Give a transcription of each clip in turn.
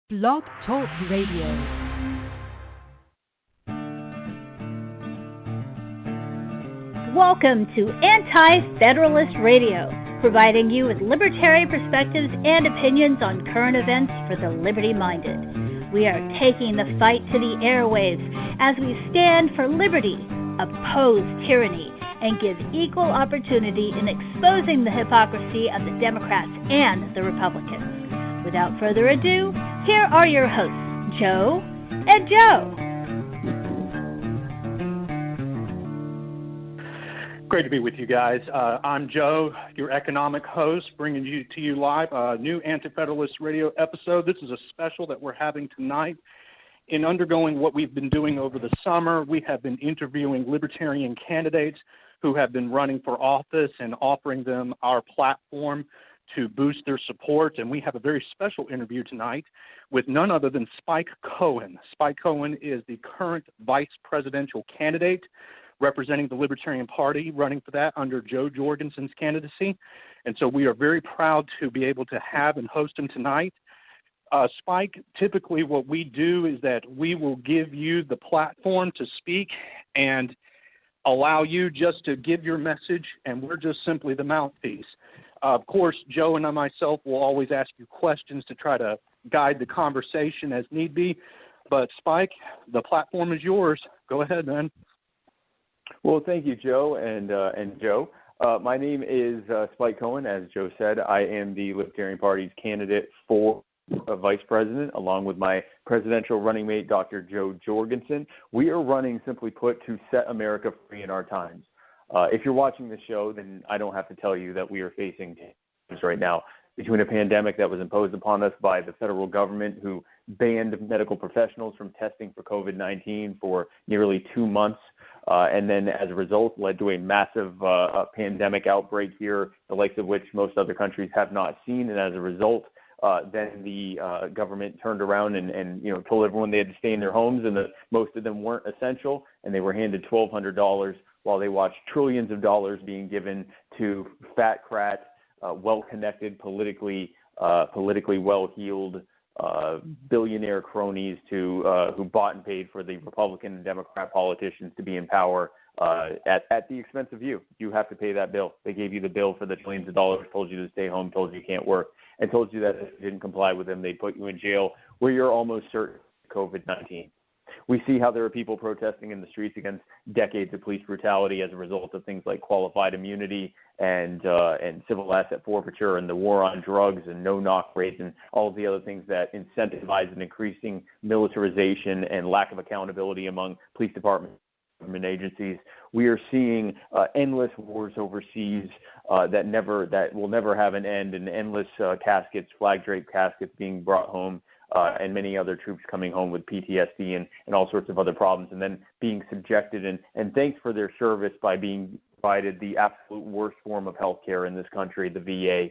Blog Talk Radio. Welcome to Antifederalist Radio, providing you with libertarian perspectives and opinions on current events for the liberty-minded. We are taking the fight to the airwaves as we stand for liberty, oppose tyranny, and give equal opportunity in exposing the hypocrisy of the Democrats and the Republicans. Without further ado, here are your hosts, Jo and Jo. Great to be with you guys. I'm Jo, your economic host, bringing you to you live a new Antifederalist Radio episode. This is a special that we're having tonight. In undergoing what we've been doing over the summer, we have been interviewing libertarian candidates who have been running for office and offering them our platform to boost their support. And we have a very special interview tonight with none other than Spike Cohen. Spike Cohen is the current vice presidential candidate representing the Libertarian Party, running for that under Jo Jorgensen's candidacy. And so we are very proud to be able to have and host him tonight. Spike, typically what we do is that we will give you the platform to speak and allow you just to give your message, and we're just simply the mouthpiece. Of course, Jo and I myself will always ask you questions to try to guide the conversation as need be. But Spike, the platform is yours. Go ahead, man. Well, thank you, Jo and Jo. My name is Spike Cohen. As Jo said, I am the Libertarian Party's candidate for vice president, along with my presidential running mate, Dr. Jo Jorgensen. We are running, simply put, to set America free in our times. If you're watching the show, then I don't have to tell you that we are facing times right now between a pandemic that was imposed upon us by the federal government, who banned medical professionals from testing for COVID-19 for nearly 2 months, and then as a result led to a massive pandemic outbreak here, the likes of which most other countries have not seen. And as a result, then the government turned around and told everyone they had to stay in their homes, and that most of them weren't essential, and they were handed $1,200 while they watched trillions of dollars being given to fat-crat, well-connected, politically well-heeled billionaire cronies who bought and paid for the Republican and Democrat politicians to be in power at the expense of you. You have to pay that bill. They gave you the bill for the trillions of dollars, told you to stay home, told you can't work, and told you that if you didn't comply with them, they'd put you in jail where you're almost certain COVID-19. We see how there are people protesting in the streets against decades of police brutality as a result of things like qualified immunity and civil asset forfeiture and the war on drugs and no-knock rates and all of the other things that incentivize an increasing militarization and lack of accountability among police departments and government agencies. We are seeing endless wars overseas that will never have an end, and endless caskets, flag-draped caskets being brought home, and many other troops coming home with PTSD and all sorts of other problems, and then being subjected and thanked for their service by being provided the absolute worst form of health care in this country, the VA.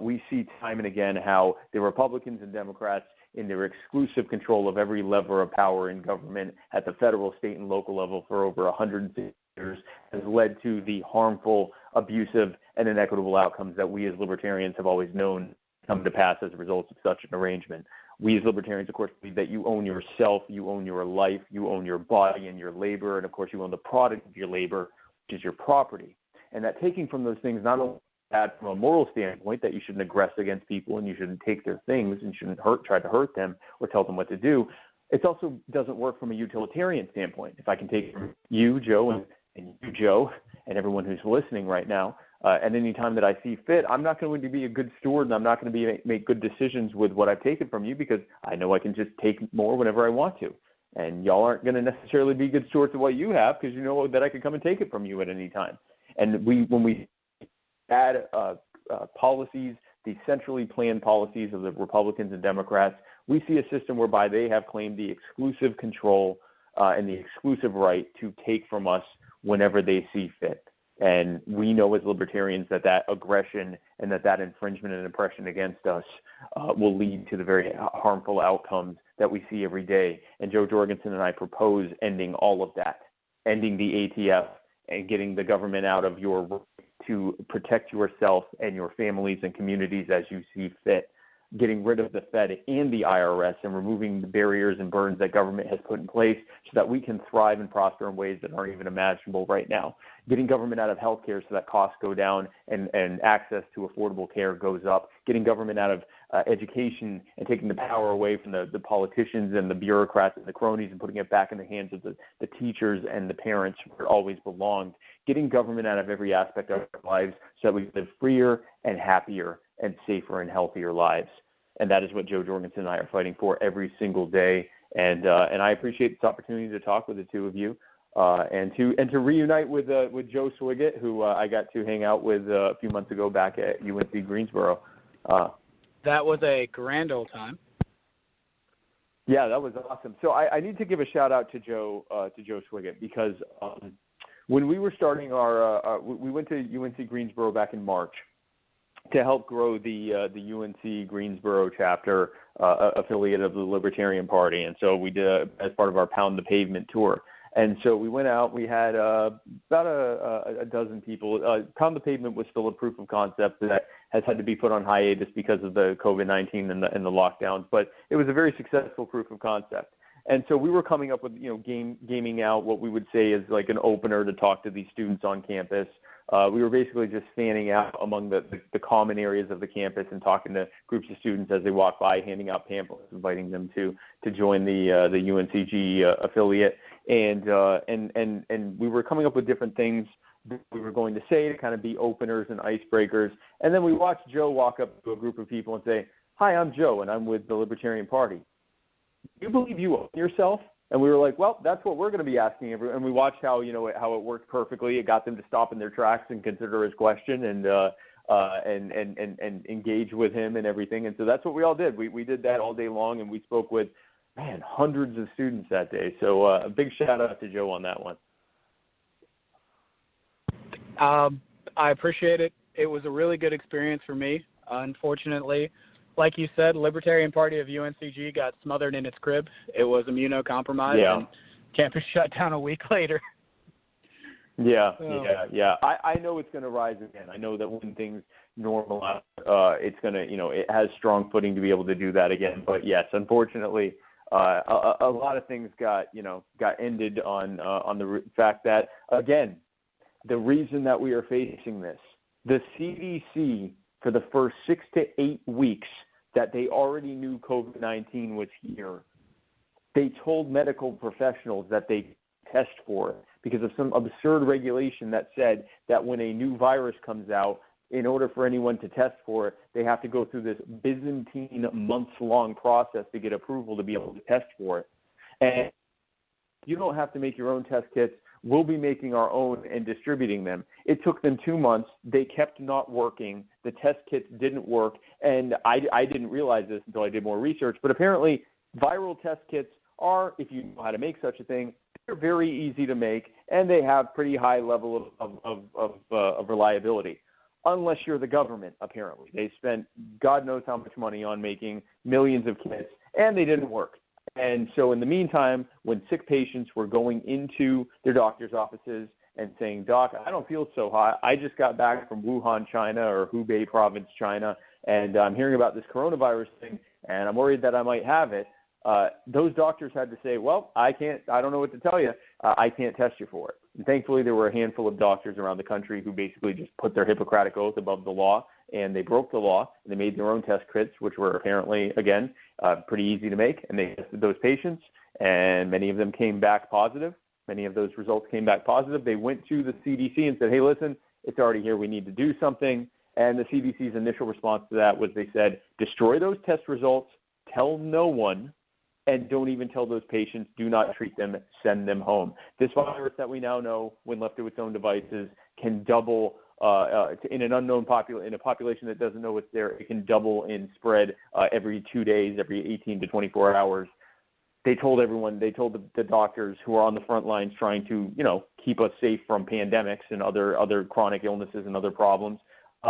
We see time and again how the Republicans and Democrats, in their exclusive control of every lever of power in government at the federal, state, and local level for over 150 years, has led to the harmful, abusive, and inequitable outcomes that we as libertarians have always known come to pass as a result of such an arrangement. We as libertarians, of course, believe that you own yourself, you own your life, you own your body and your labor, and of course you own the product of your labor, which is your property. And that taking from those things not only bad from a moral standpoint, that you shouldn't aggress against people and you shouldn't take their things and shouldn't try to hurt them or tell them what to do, it also doesn't work from a utilitarian standpoint. If I can take from you, Jo, and you, Jo, and everyone who's listening right now, at any time that I see fit, I'm not going to be a good steward, and I'm not going to make good decisions with what I've taken from you, because I know I can just take more whenever I want to. And y'all aren't going to necessarily be good stewards of what you have, because you know that I can come and take it from you at any time. And when we add policies, the centrally planned policies of the Republicans and Democrats, we see a system whereby they have claimed the exclusive control and the exclusive right to take from us whenever they see fit. And we know as libertarians that aggression and that infringement and oppression against us will lead to the very harmful outcomes that we see every day. And Jo Jorgensen and I propose ending all of that, ending the ATF and getting the government out of your right to protect yourself and your families and communities as you see fit. getting rid of the Fed and the IRS and removing the barriers and burdens that government has put in place so that we can thrive and prosper in ways that aren't even imaginable right now. Getting government out of healthcare so that costs go down and access to affordable care goes up. Getting government out of education and taking the power away from the politicians and the bureaucrats and the cronies and putting it back in the hands of the teachers and the parents where it always belonged. Getting government out of every aspect of our lives so that we live freer and happier and safer and healthier lives. And that is what Jo Jorgensen and I are fighting for every single day. And I appreciate this opportunity to talk with the two of you and to reunite with Joe Swigert, who I got to hang out with a few months ago back at UNC Greensboro. That was a grand old time. Yeah, that was awesome. So I need to give a shout out to Joe Swigert because when we were starting we went to UNC Greensboro back in March to help grow the UNC Greensboro chapter affiliate of the Libertarian Party. And so we did as part of our Pound the Pavement tour. And so we went out, we had about a dozen people. Pound the Pavement was still a proof of concept that has had to be put on hiatus because of the COVID-19 and the lockdowns, but it was a very successful proof of concept. And so we were coming up with, gaming out what we would say is like an opener to talk to these students on campus. We were basically just fanning out among the common areas of the campus and talking to groups of students as they walk by, handing out pamphlets, inviting them to join the UNCG affiliate. And we were coming up with different things we were going to say to kind of be openers and icebreakers. And then we watched Joe walk up to a group of people and say, "Hi, I'm Joe, and I'm with the Libertarian Party. Do you believe you own yourself?" And we were like, well, that's what we're going to be asking everyone. And we watched how it worked perfectly. It got them to stop in their tracks and consider his question and engage with him and everything. And so that's what we all did. We did that all day long, and we spoke with, hundreds of students that day. So a big shout out to Joe on that one. I appreciate it. It was a really good experience for me. Unfortunately, like you said, Libertarian Party of UNCG got smothered in its crib. It was immunocompromised, and campus shut down a week later. Yeah. I know it's going to rise again. I know that when things normalize, it's going to, it has strong footing to be able to do that again. But yes, unfortunately, a lot of things got ended on the fact that, again, the reason that we are facing this, the CDC for the first 6 to 8 weeks that they already knew COVID-19 was here, they told medical professionals that they test for it because of some absurd regulation that said that when a new virus comes out, in order for anyone to test for it, they have to go through this Byzantine months-long process to get approval to be able to test for it. And you don't have to make your own test kits. We'll be making our own and distributing them. It took them 2 months. They kept not working. The test kits didn't work. And I didn't realize this until I did more research. But apparently, viral test kits are, if you know how to make such a thing, they're very easy to make, and they have pretty high level of reliability. Unless you're the government, apparently. They spent God knows how much money on making millions of kits, and they didn't work. And so in the meantime, when sick patients were going into their doctor's offices and saying, "Doc, I don't feel so hot. I just got back from Wuhan, China, or Hubei province, China, and I'm hearing about this coronavirus thing, and I'm worried that I might have it," those doctors had to say, "Well, I don't know what to tell you. I can't test you for it." And thankfully, there were a handful of doctors around the country who basically just put their Hippocratic oath above the law, and they broke the law, and they made their own test kits, which were apparently, again, pretty easy to make, and they tested those patients, and many of them came back positive. Many of those results came back positive. They went to the CDC and said, "Hey, listen, it's already here. We need to do something." And the CDC's initial response to that was they said, "Destroy those test results, tell no one, and don't even tell those patients, do not treat them, send them home." This virus that we now know, when left to its own devices, can double in an unknown in a population that doesn't know it's there. It can double in spread every 2 days, every 18 to 24 hours. They told everyone, they told the doctors who are on the front lines trying to, keep us safe from pandemics and other chronic illnesses and other problems.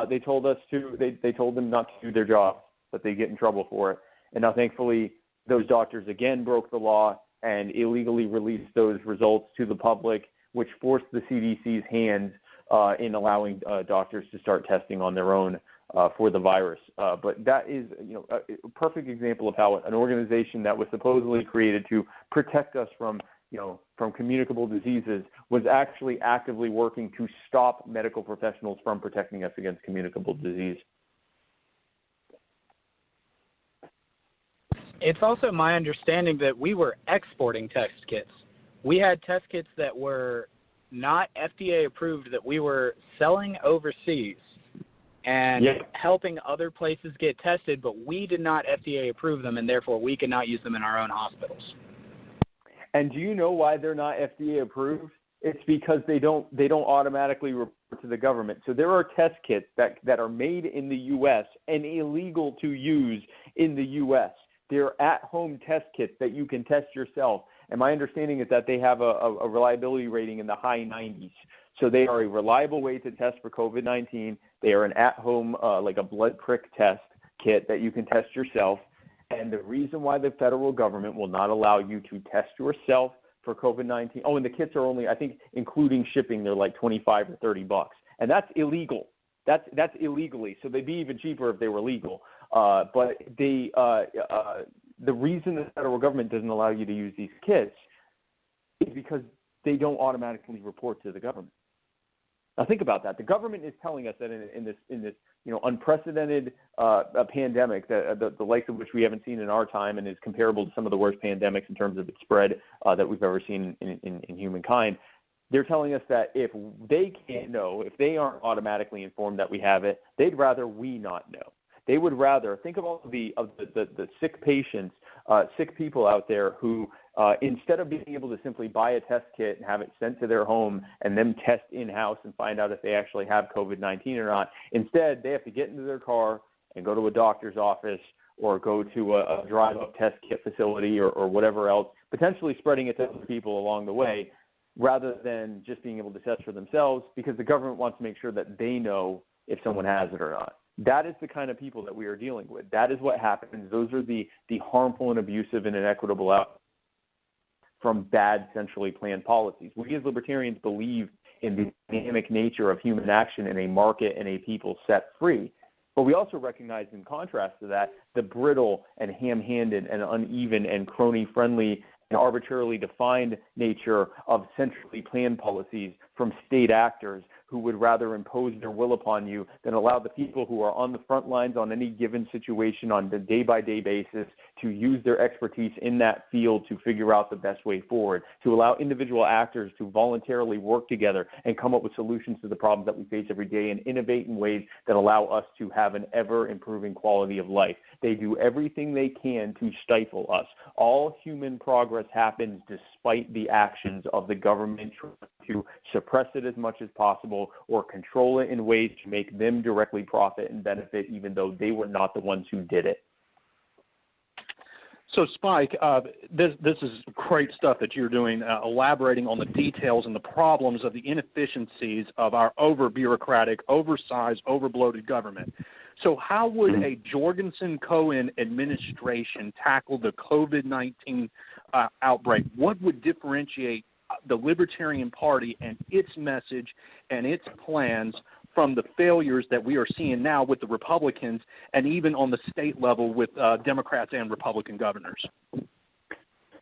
They told them not to do their job, that they get in trouble for it. And now, thankfully, those doctors again broke the law and illegally released those results to the public, which forced the CDC's hands in allowing doctors to start testing on their own. for the virus. But that is, a perfect example of how an organization that was supposedly created to protect us from communicable diseases was actually actively working to stop medical professionals from protecting us against communicable disease. It's also my understanding that we were exporting test kits. We had test kits that were not FDA approved that we were selling overseas and helping other places get tested, but we did not FDA approve them, and therefore we could not use them in our own hospitals. And do you know why they're not FDA approved? It's because they don't automatically report to the government. So there are test kits that are made in the U.S. and illegal to use in the U.S. They're at-home test kits that you can test yourself. And my understanding is that they have a reliability rating in the high 90s. So they are a reliable way to test for COVID-19. They are an at-home, like a blood prick test kit that you can test yourself. And the reason why the federal government will not allow you to test yourself for COVID-19, and the kits are only, I think, including shipping, they're like $25 or $30. And that's illegal. That's illegally. So they'd be even cheaper if they were legal. But the reason the federal government doesn't allow you to use these kits is because they don't automatically report to the government. Now think about that. The government is telling us that in this unprecedented pandemic, the likes of which we haven't seen in our time, and is comparable to some of the worst pandemics in terms of its spread that we've ever seen in humankind. They're telling us that if they can't know, if they aren't automatically informed that we have it, they'd rather we not know. They would rather think of all the sick patients, sick people out there who, instead of being able to simply buy a test kit and have it sent to their home and then test in-house and find out if they actually have COVID-19 or not, instead they have to get into their car and go to a doctor's office or go to a drive-up test kit facility or whatever else, potentially spreading it to other people along the way, rather than just being able to test for themselves, because the government wants to make sure that they know if someone has it or not. That is the kind of people that we are dealing with. That is what happens. Those are the harmful and abusive and inequitable outcomes from bad centrally planned policies. We as libertarians believe in the dynamic nature of human action in a market and a people set free. But we also recognize, in contrast to that, the brittle and ham-handed and uneven and crony-friendly and arbitrarily defined nature of centrally planned policies from state actors who would rather impose their will upon you than allow the people who are on the front lines on any given situation on a day-by-day basis to use their expertise in that field to figure out the best way forward, to allow individual actors to voluntarily work together and come up with solutions to the problems that we face every day and innovate in ways that allow us to have an ever-improving quality of life. They do everything they can to stifle us. All human progress happens despite the actions of the government trying to suppress it as much as possible or control it in ways to make them directly profit and benefit, even though they were not the ones who did it. So, Spike, this is great stuff that you're doing, elaborating on the details and the problems of the inefficiencies of our over-bureaucratic, oversized, over-bloated government. So how would a Jorgensen-Cohen administration tackle the COVID-19 outbreak? What would differentiate the Libertarian Party and its message and its plans from the failures that we are seeing now with the Republicans and even on the state level with Democrats and Republican governors?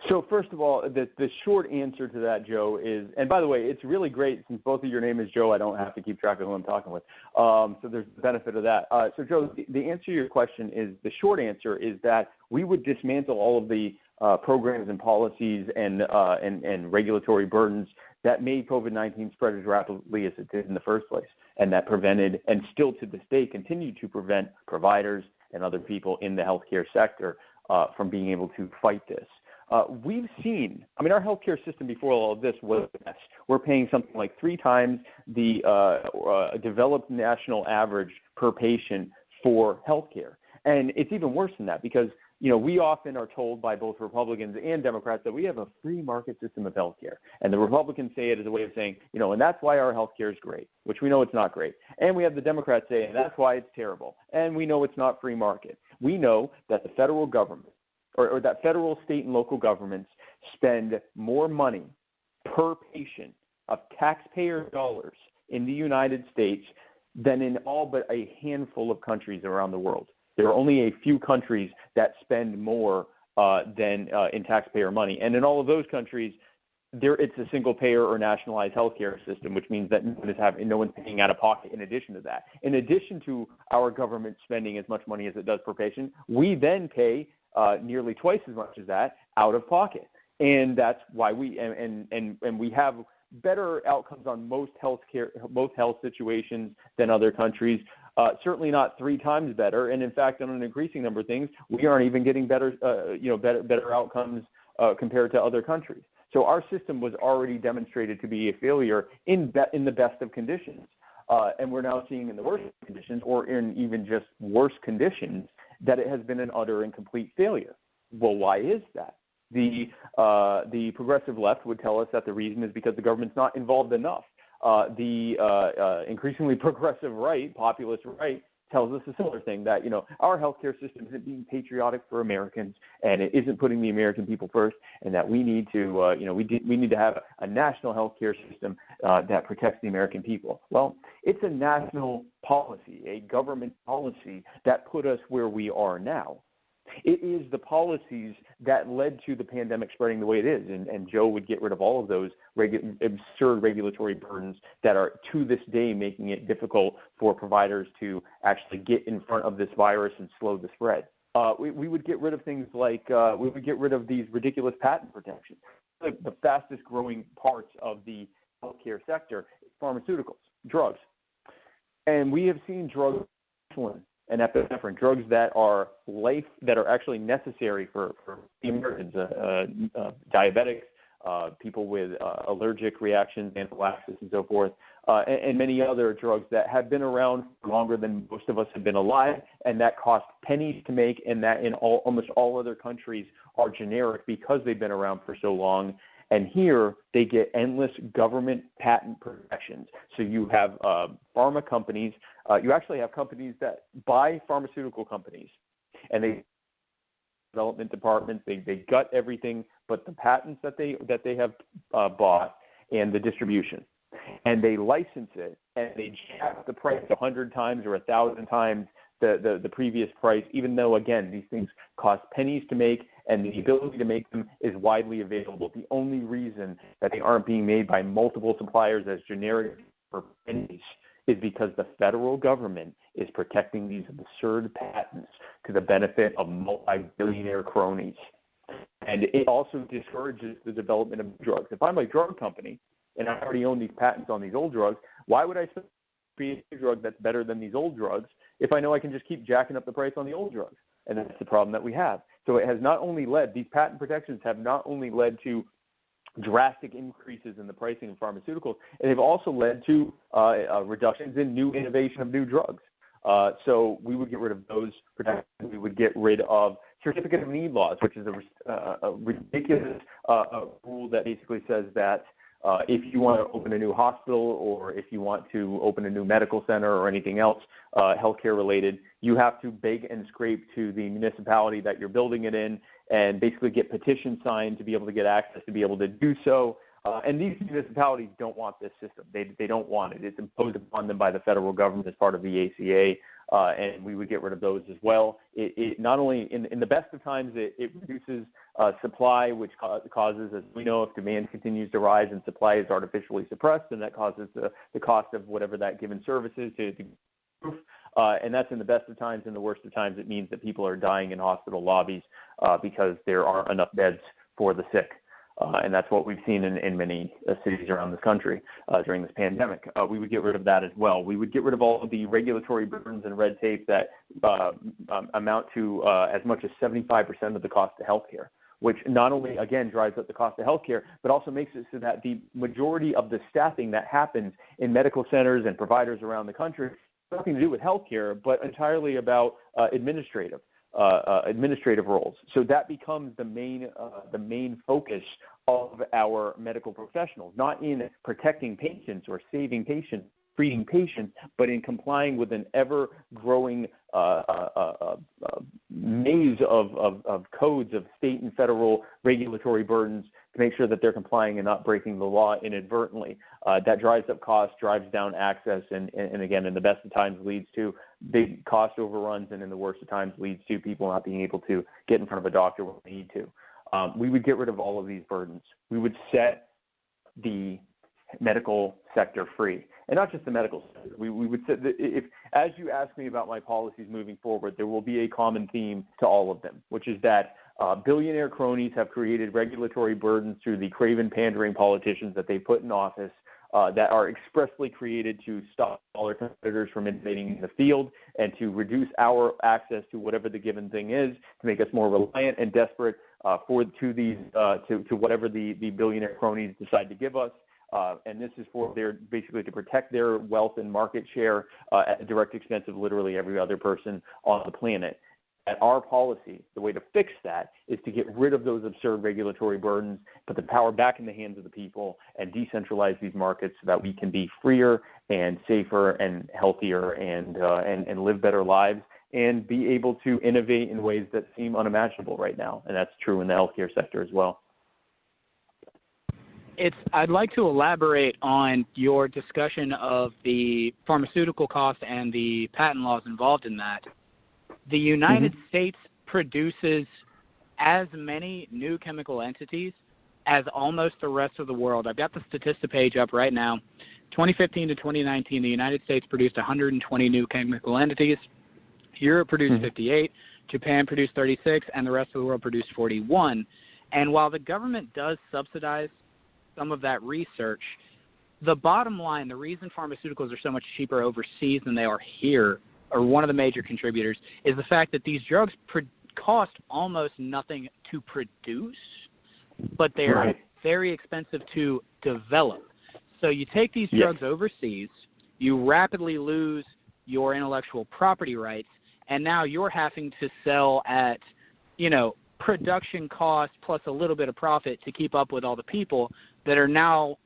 So first of all, the short answer to that, Joe, is, and by the way, it's really great since both of your name is Joe, I don't have to keep track of who I'm talking with. So there's the benefit of that. So Joe, the answer to your question is, the short answer is that we would dismantle all of the programs and policies and regulatory burdens that made COVID-19 spread as rapidly as it did in the first place, and that prevented, and still to this day continue to prevent, providers and other people in the healthcare sector from being able to fight this. We've seen, our healthcare system before all of this was a mess. We're paying something like 3 times the developed national average per patient for healthcare. And it's even worse than that because, we often are told by both Republicans and Democrats that we have a free market system of healthcare. And the Republicans say it as a way of saying, and that's why our healthcare is great, which we know it's not great. And we have the Democrats saying that's why it's terrible. And we know it's not free market. We know that the federal government, or that federal, state, and local governments spend more money per patient of taxpayer dollars in the United States than in all but a handful of countries around the world. There are only a few countries that spend more than in taxpayer money. And in all of those countries, it's a single payer or nationalized healthcare system, which means that no one's paying out of pocket in addition to that. In addition to our government spending as much money as it does per patient, we then pay nearly twice as much as that out of pocket. And that's why we have better outcomes on most health situations than other countries. Certainly not 3 times better, and in fact, on an increasing number of things, we aren't even getting better outcomes compared to other countries. So our system was already demonstrated to be a failure in the best of conditions, and we're now seeing in the worst conditions, or in even just worse conditions, that it has been an utter and complete failure. Well, why is that? The progressive left would tell us that the reason is because the government's not involved enough. The increasingly progressive right, populist right, tells us a similar thing, that our healthcare system isn't being patriotic for Americans, and it isn't putting the American people first, and that we need to we need to have a national healthcare system that protects the American people. Well, it's a national policy, a government policy that put us where we are now. It is the policies that led to the pandemic spreading the way it is, and Joe would get rid of all of those absurd regulatory burdens that are to this day making it difficult for providers to actually get in front of this virus and slow the spread. We would get rid of things like we would get rid of these ridiculous patent protections. The fastest growing parts of the healthcare sector is pharmaceuticals, drugs, and we have seen drugs, insulin and epinephrine, drugs that are actually necessary for Americans, diabetics, people with allergic reactions, anaphylaxis, and so forth, and many other drugs that have been around for longer than most of us have been alive, and that cost pennies to make, and that in almost all other countries are generic because they've been around for so long. And here they get endless government patent protections. So you have pharma companies. You actually have companies that buy pharmaceutical companies, and they development departments. They gut everything but the patents that they have bought and the distribution, and they license it, and they jack the price 100 times or 1,000 times the previous price, even though, again, these things cost pennies to make, and the ability to make them is widely available. The only reason that they aren't being made by multiple suppliers as generic for pennies is because the federal government is protecting these absurd patents to the benefit of multi-billionaire cronies. And it also discourages the development of drugs. If I'm a drug company and I already own these patents on these old drugs, why would I create a drug that's better than these old drugs if I know I can just keep jacking up the price on the old drugs? And that's the problem that we have. So it has not only these patent protections have not only led to drastic increases in the pricing of pharmaceuticals, and they've also led to reductions in new innovation of new drugs. So we would get rid of those protections. We would get rid of certificate of need laws, which is a ridiculous rule that basically says that if you want to open a new hospital, or if you want to open a new medical center or anything else healthcare related, you have to beg and scrape to the municipality that you're building it in and basically get petitions signed to be able to get access to be able to do so. And these municipalities don't want this system. They don't want it. It's imposed upon them by the federal government as part of the ACA, and we would get rid of those as well. It not only, in the best of times, it reduces supply, which causes, as we know, if demand continues to rise and supply is artificially suppressed, then that causes the cost of whatever that given service is to and that's in the best of times. In the worst of times, it means that people are dying in hospital lobbies because there aren't enough beds for the sick. And that's what we've seen in many cities around this country during this pandemic. We would get rid of that as well. We would get rid of all of the regulatory burdens and red tape that amount to as much as 75% of the cost of healthcare, which not only, again, drives up the cost of healthcare, but also makes it so that the majority of the staffing that happens in medical centers and providers around the country has nothing to do with healthcare, but entirely about administrative roles. So that becomes the main focus of our medical professionals, not in protecting patients or saving patients, treating patients, but in complying with an ever-growing maze of codes of state and federal regulatory burdens to make sure that they're complying and not breaking the law inadvertently. That drives up costs, drives down access, and again, in the best of times leads to big cost overruns, and in the worst of times leads to people not being able to get in front of a doctor when they need to. We would get rid of all of these burdens. We would set the medical sector free, and not just the medical sector. We would say that if, as you ask me about my policies moving forward, there will be a common theme to all of them, which is that billionaire cronies have created regulatory burdens through the craven pandering politicians that they put in office that are expressly created to stop smaller competitors from innovating in the field and to reduce our access to whatever the given thing is, to make us more reliant and desperate to whatever the billionaire cronies decide to give us. And this is for basically to protect their wealth and market share at the direct expense of literally every other person on the planet. At our policy, the way to fix that is to get rid of those absurd regulatory burdens, put the power back in the hands of the people, and decentralize these markets so that we can be freer and safer and healthier and live better lives and be able to innovate in ways that seem unimaginable right now. And that's true in the healthcare sector as well. I'd like to elaborate on your discussion of the pharmaceutical costs and the patent laws involved in that. The United States produces as many new chemical entities as almost the rest of the world. I've got the statistic page up right now. 2015 to 2019, the United States produced 120 new chemical entities. Europe produced 58, Japan produced 36, and the rest of the world produced 41. And while the government does subsidize some of that research, the bottom line, the reason pharmaceuticals are so much cheaper overseas than they are here, or one of the major contributors, is the fact that these drugs cost almost nothing to produce, but they're very expensive to develop. So you take these drugs overseas, you rapidly lose your intellectual property rights, and now you're having to sell at, production cost plus a little bit of profit to keep up with all the people that are now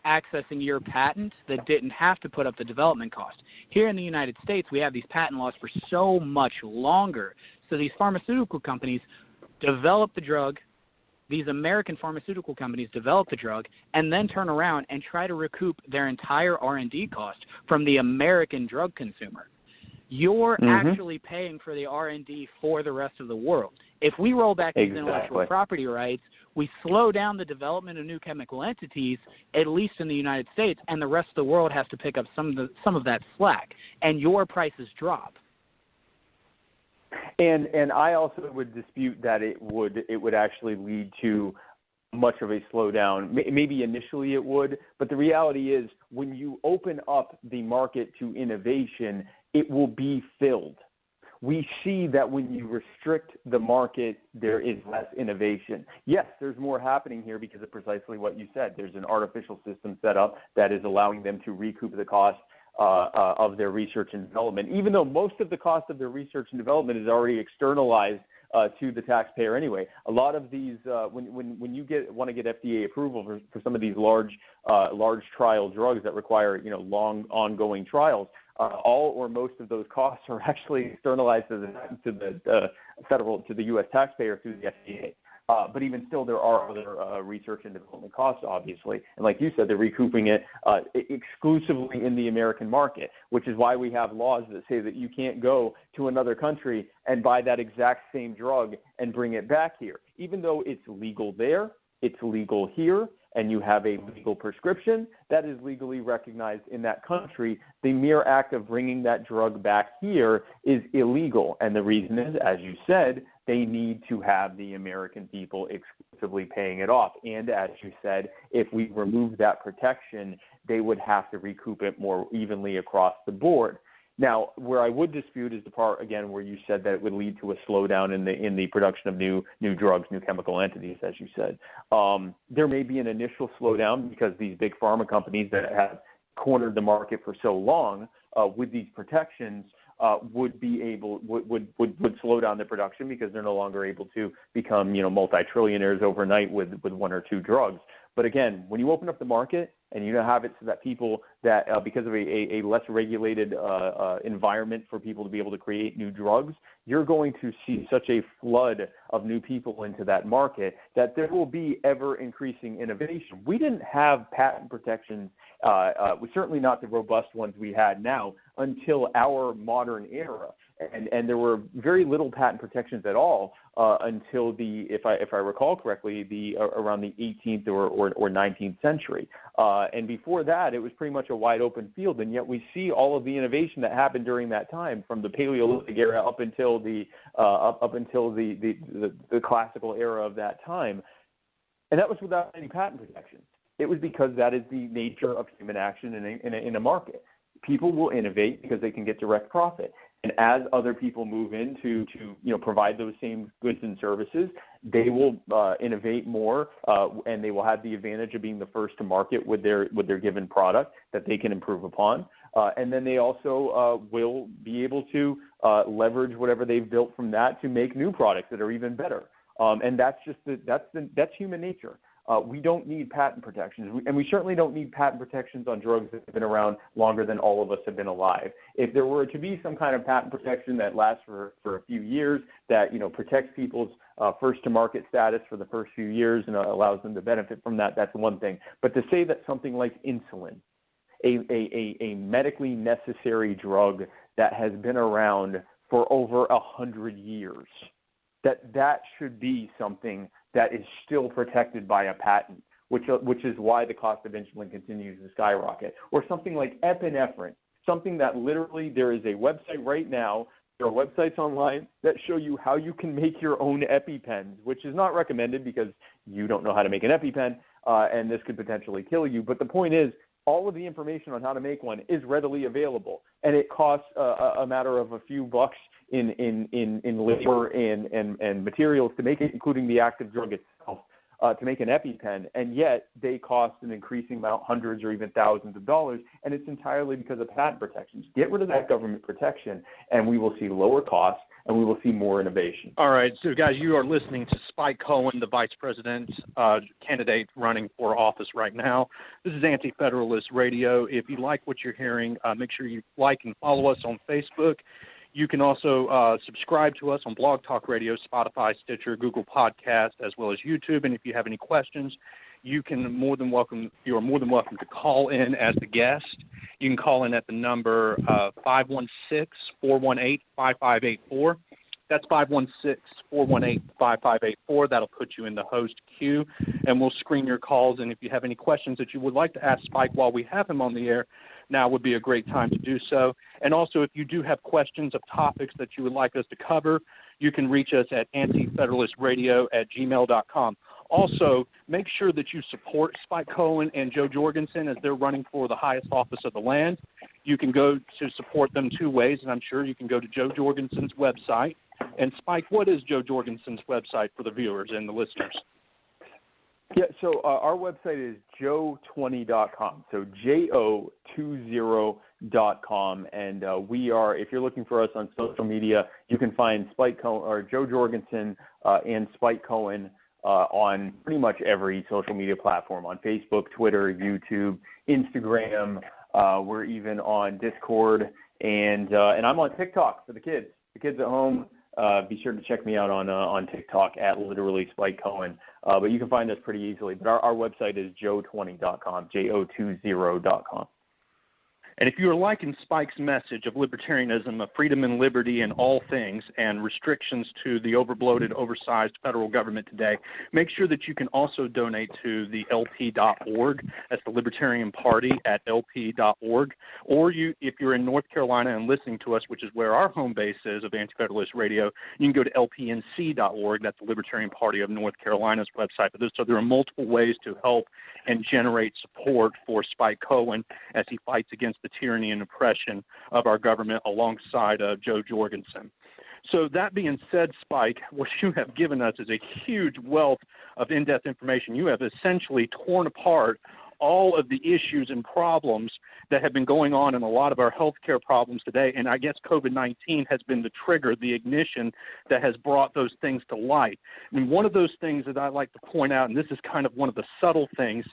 accessing your patent that didn't have to put up the development cost. Here in the United States, we have these patent laws for so much longer. So these pharmaceutical companies develop the drug, these American pharmaceutical companies develop the drug, and then turn around and try to recoup their entire R&D cost from the American drug consumer. You're actually paying for the R&D for the rest of the world. If we roll back these intellectual property rights, we slow down the development of new chemical entities, at least in the United States, and the rest of the world has to pick up some of that slack, and your prices drop. And I also would dispute that it would actually lead to much of a slowdown. Maybe initially it would, but the reality is when you open up the market to innovation, it will be filled. We see that when you restrict the market, there is less innovation. Yes, there's more happening here because of precisely what you said. There's an artificial system set up that is allowing them to recoup the cost of their research and development, even though most of the cost of their research and development is already externalized to the taxpayer anyway. A lot of these, when you want to get FDA approval for some of these large trial drugs that require long ongoing trials, all or most of those costs are actually externalized to the U.S. taxpayer through the FDA. But even still, there are other research and development costs, obviously. And like you said, they're recouping it exclusively in the American market, which is why we have laws that say that you can't go to another country and buy that exact same drug and bring it back here. Even though it's legal there, it's legal here, and you have a legal prescription that is legally recognized in that country, the mere act of bringing that drug back here is illegal. And the reason is, as you said, they need to have the American people exclusively paying it off. And as you said, if we remove that protection, they would have to recoup it more evenly across the board. Now, where I would dispute is the part, again, where you said that it would lead to a slowdown in the production of new drugs, new chemical entities, as you said. There may be an initial slowdown because these big pharma companies that have cornered the market for so long with these protections would slow down the production because they're no longer able to become multi-trillionaires overnight with one or two drugs. But again, when you open up the market and you have it so that people that because of a less regulated environment for people to be able to create new drugs, you're going to see such a flood of new people into that market that there will be ever increasing innovation. We didn't have patent protections, certainly not the robust ones we had now, until our modern era. And there were very little patent protections at all until if I recall correctly, around the 18th or 19th century. And before that, it was pretty much a wide open field. And yet we see all of the innovation that happened during that time, from the Paleolithic era up until the classical era of that time. And that was without any patent protections. It was because that is the nature of human action in a market. People will innovate because they can get direct profit. And as other people move in to provide those same goods and services, they will innovate more, and they will have the advantage of being the first to market with their given product that they can improve upon. And then they also will be able to leverage whatever they've built from that to make new products that are even better. And that's human nature. We don't need patent protections, and we certainly don't need patent protections on drugs that have been around longer than all of us have been alive. If there were to be some kind of patent protection that lasts for a few years, that protects people's first-to-market status for the first few years and allows them to benefit from that, that's one thing. But to say that something like insulin, a medically necessary drug that has been around for over 100 years, that should be something that is still protected by a patent, which is why the cost of insulin continues to skyrocket. Or something like epinephrine, something that literally there is a website right now, there are websites online that show you how you can make your own EpiPens, which is not recommended because you don't know how to make an EpiPen, and this could potentially kill you. But the point is, all of the information on how to make one is readily available, and it costs a matter of a few bucks in labor and materials to make it, including the active drug itself, to make an EpiPen, and yet they cost an increasing amount, hundreds or even thousands of dollars, and it's entirely because of patent protections. Get rid of that government protection, and we will see lower costs, and we will see more innovation. All right, so guys, you are listening to Spike Cohen, the vice president candidate running for office right now. This is Antifederalist Radio. If you like what you're hearing, make sure you like and follow us on Facebook. You can also subscribe to us on Blog Talk Radio, Spotify, Stitcher, Google Podcast, as well as YouTube. And if you have any questions, you are more than welcome to call in as the guest. You can call in at the number 516-418-5584. That's 516-418-5584. That'll put you in the host queue, and we'll screen your calls. And if you have any questions that you would like to ask Spike while we have him on the air, now would be a great time to do so. And also, if you do have questions of topics that you would like us to cover, you can reach us at antifederalistradio@gmail.com. Also, make sure that you support Spike Cohen and Jo Jorgensen as they're running for the highest office of the land. You can go to support them two ways, and I'm sure you can go to Jo Jorgensen's website. And Spike, what is Jo Jorgensen's website for the viewers and the listeners? Yeah, so our website is jo20.com, so jo20.com, and we are, if you're looking for us on social media, you can find Spike Cohen or Jo Jorgensen and Spike Cohen on pretty much every social media platform, on Facebook, Twitter, YouTube, Instagram. We're even on Discord, and I'm on TikTok for the kids at home. Be sure to check me out on TikTok at literally Spike Cohen. But you can find us pretty easily. But our website is jo20.com, jo20.com. And if you are liking Spike's message of libertarianism, of freedom and liberty in all things, and restrictions to the overbloated, oversized federal government today, make sure that you can also donate to the LP.org. That's the Libertarian Party at LP.org. Or if you're in North Carolina and listening to us, which is where our home base is of Antifederalist Radio, you can go to LPNC.org. That's the Libertarian Party of North Carolina's website. So there are multiple ways to help and generate support for Spike Cohen as he fights against the tyranny and oppression of our government alongside Jo Jorgensen. So that being said, Spike, what you have given us is a huge wealth of in-depth information. You have essentially torn apart all of the issues and problems that have been going on in a lot of our healthcare problems today. And I guess COVID-19 has been the trigger, the ignition that has brought those things to light. And one of those things that I like to point out, and this is kind of one of the subtle things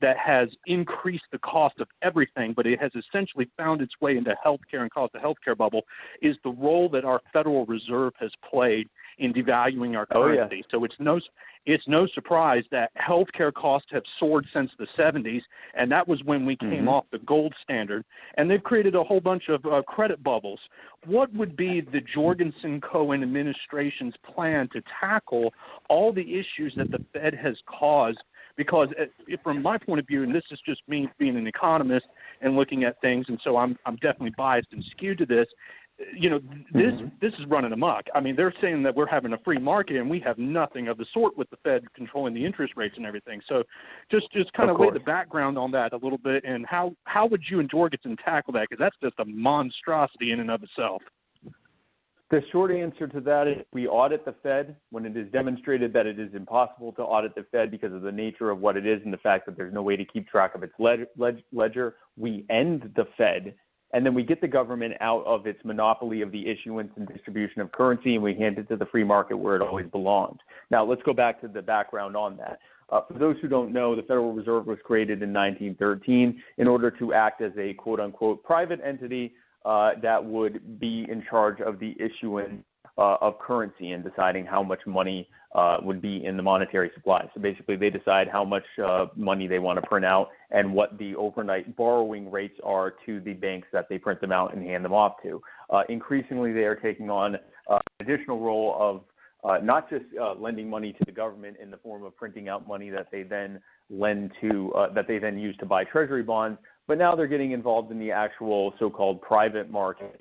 that has increased the cost of everything, but it has essentially found its way into healthcare and caused the healthcare bubble, is the role that our Federal Reserve has played in devaluing our currency. Yeah. So it's no surprise that healthcare costs have soared since the 70s, and that was when we came off the gold standard. And they've created a whole bunch of credit bubbles. What would be the Jorgensen-Cohen administration's plan to tackle all the issues that the Fed has caused? Because from my point of view, and this is just me being an economist and looking at things, and so I'm definitely biased and skewed to this, this is running amok. I mean, they're saying that we're having a free market, and we have nothing of the sort with the Fed controlling the interest rates and everything. So just kind of lay the background on that a little bit, and how would you and Jorgensen tackle that? Because that's just a monstrosity in and of itself. The short answer to that is we audit the Fed when it is demonstrated that it is impossible to audit the Fed because of the nature of what it is and the fact that there's no way to keep track of its ledger. We end the Fed, and then we get the government out of its monopoly of the issuance and distribution of currency, and we hand it to the free market where it always belonged. Now, let's go back to the background on that. For those who don't know, the Federal Reserve was created in 1913 in order to act as a quote-unquote private entity that would be in charge of the issuance of currency and deciding how much money would be in the monetary supply. So basically, they decide how much money they want to print out and what the overnight borrowing rates are to the banks that they print them out and hand them off to. Increasingly, they are taking on an additional role of not just lending money to the government in the form of printing out money that they then lend to, that they then use to buy treasury bonds, but now they're getting involved in the actual so-called private market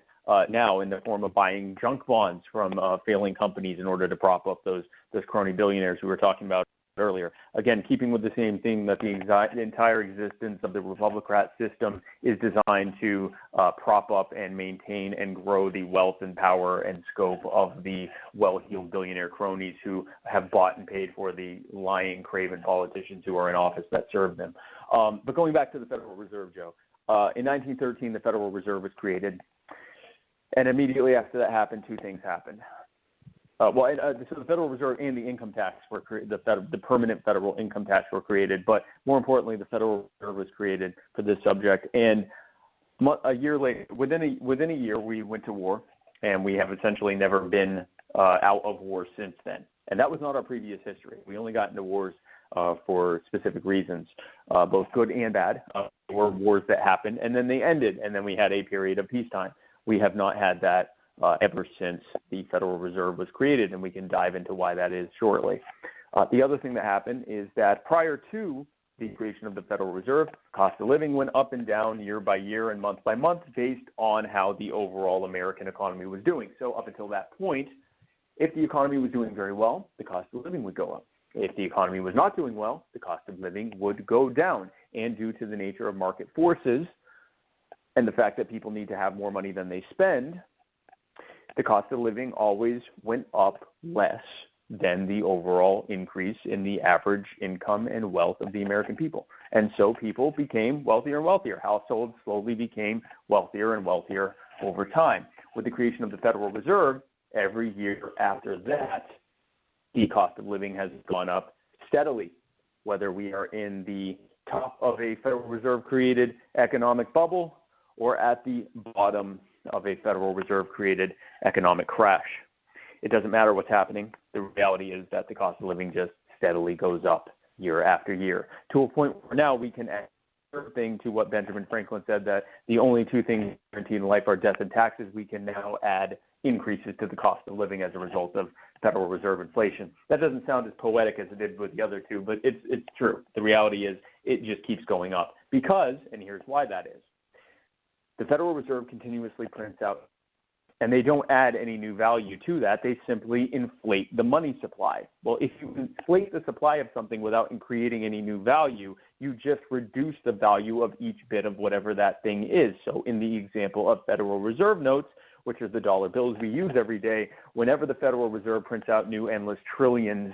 now in the form of buying junk bonds from failing companies in order to prop up those crony billionaires we were talking about earlier. Again, keeping with the same thing that the entire existence of the Republican system is designed to prop up and maintain and grow the wealth and power and scope of the well-heeled billionaire cronies who have bought and paid for the lying, craven politicians who are in office that serve them. But going back to the Federal Reserve, Joe, in 1913, the Federal Reserve was created. And immediately after that happened, two things happened. So the Federal Reserve and the income tax were the permanent federal income tax were created. But more importantly, the Federal Reserve was created for this subject. And a year later, within a year, we went to war, and we have essentially never been out of war since then. And that was not our previous history. We only got into wars for specific reasons, both good and bad. There were wars that happened, and then they ended, and then we had a period of peacetime. We have not had that ever since the Federal Reserve was created, and we can dive into why that is shortly. The other thing that happened is that prior to the creation of the Federal Reserve, cost of living went up and down year by year and month by month based on how the overall American economy was doing. So up until that point, if the economy was doing very well, the cost of living would go up. If the economy was not doing well, the cost of living would go down. And due to the nature of market forces and the fact that people need to have more money than they spend, the cost of living always went up less than the overall increase in the average income and wealth of the American people. And so people became wealthier and wealthier. Households slowly became wealthier and wealthier over time. With the creation of the Federal Reserve, every year after that, the cost of living has gone up steadily, whether we are in the top of a Federal Reserve-created economic bubble or at the bottom of a Federal Reserve-created economic crash. It doesn't matter what's happening. The reality is that the cost of living just steadily goes up year after year, to a point where now we can add a thing to what Benjamin Franklin said, that the only two things guaranteed in life are death and taxes. We can now add increases to the cost of living as a result of Federal Reserve inflation. That doesn't sound as poetic as it did with the other two, but it's true. The reality is it just keeps going up because, and here's why that is, the Federal Reserve continuously prints out, and they don't add any new value to that. They simply inflate the money supply. Well, if you inflate the supply of something without creating any new value, you just reduce the value of each bit of whatever that thing is. So in the example of Federal Reserve notes, which are the dollar bills we use every day, whenever the Federal Reserve prints out new endless trillions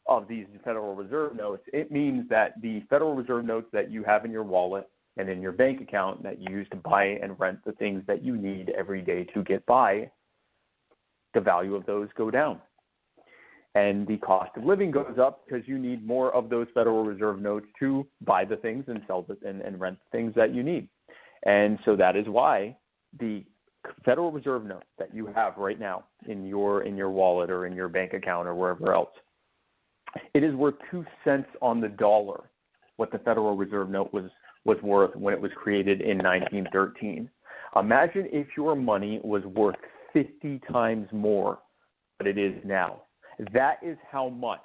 of these Federal Reserve notes, it means that the Federal Reserve notes that you have in your wallet and in your bank account that you use to buy and rent the things that you need every day to get by, the value of those go down. And the cost of living goes up because you need more of those Federal Reserve notes to buy the things and sell the, and rent the things that you need. And so that is why the Federal Reserve note that you have right now in your wallet or in your bank account or wherever else, it is worth 2 cents on the dollar what the Federal Reserve note was worth when it was created in 1913. Imagine if your money was worth 50 times more than it is now. That is how much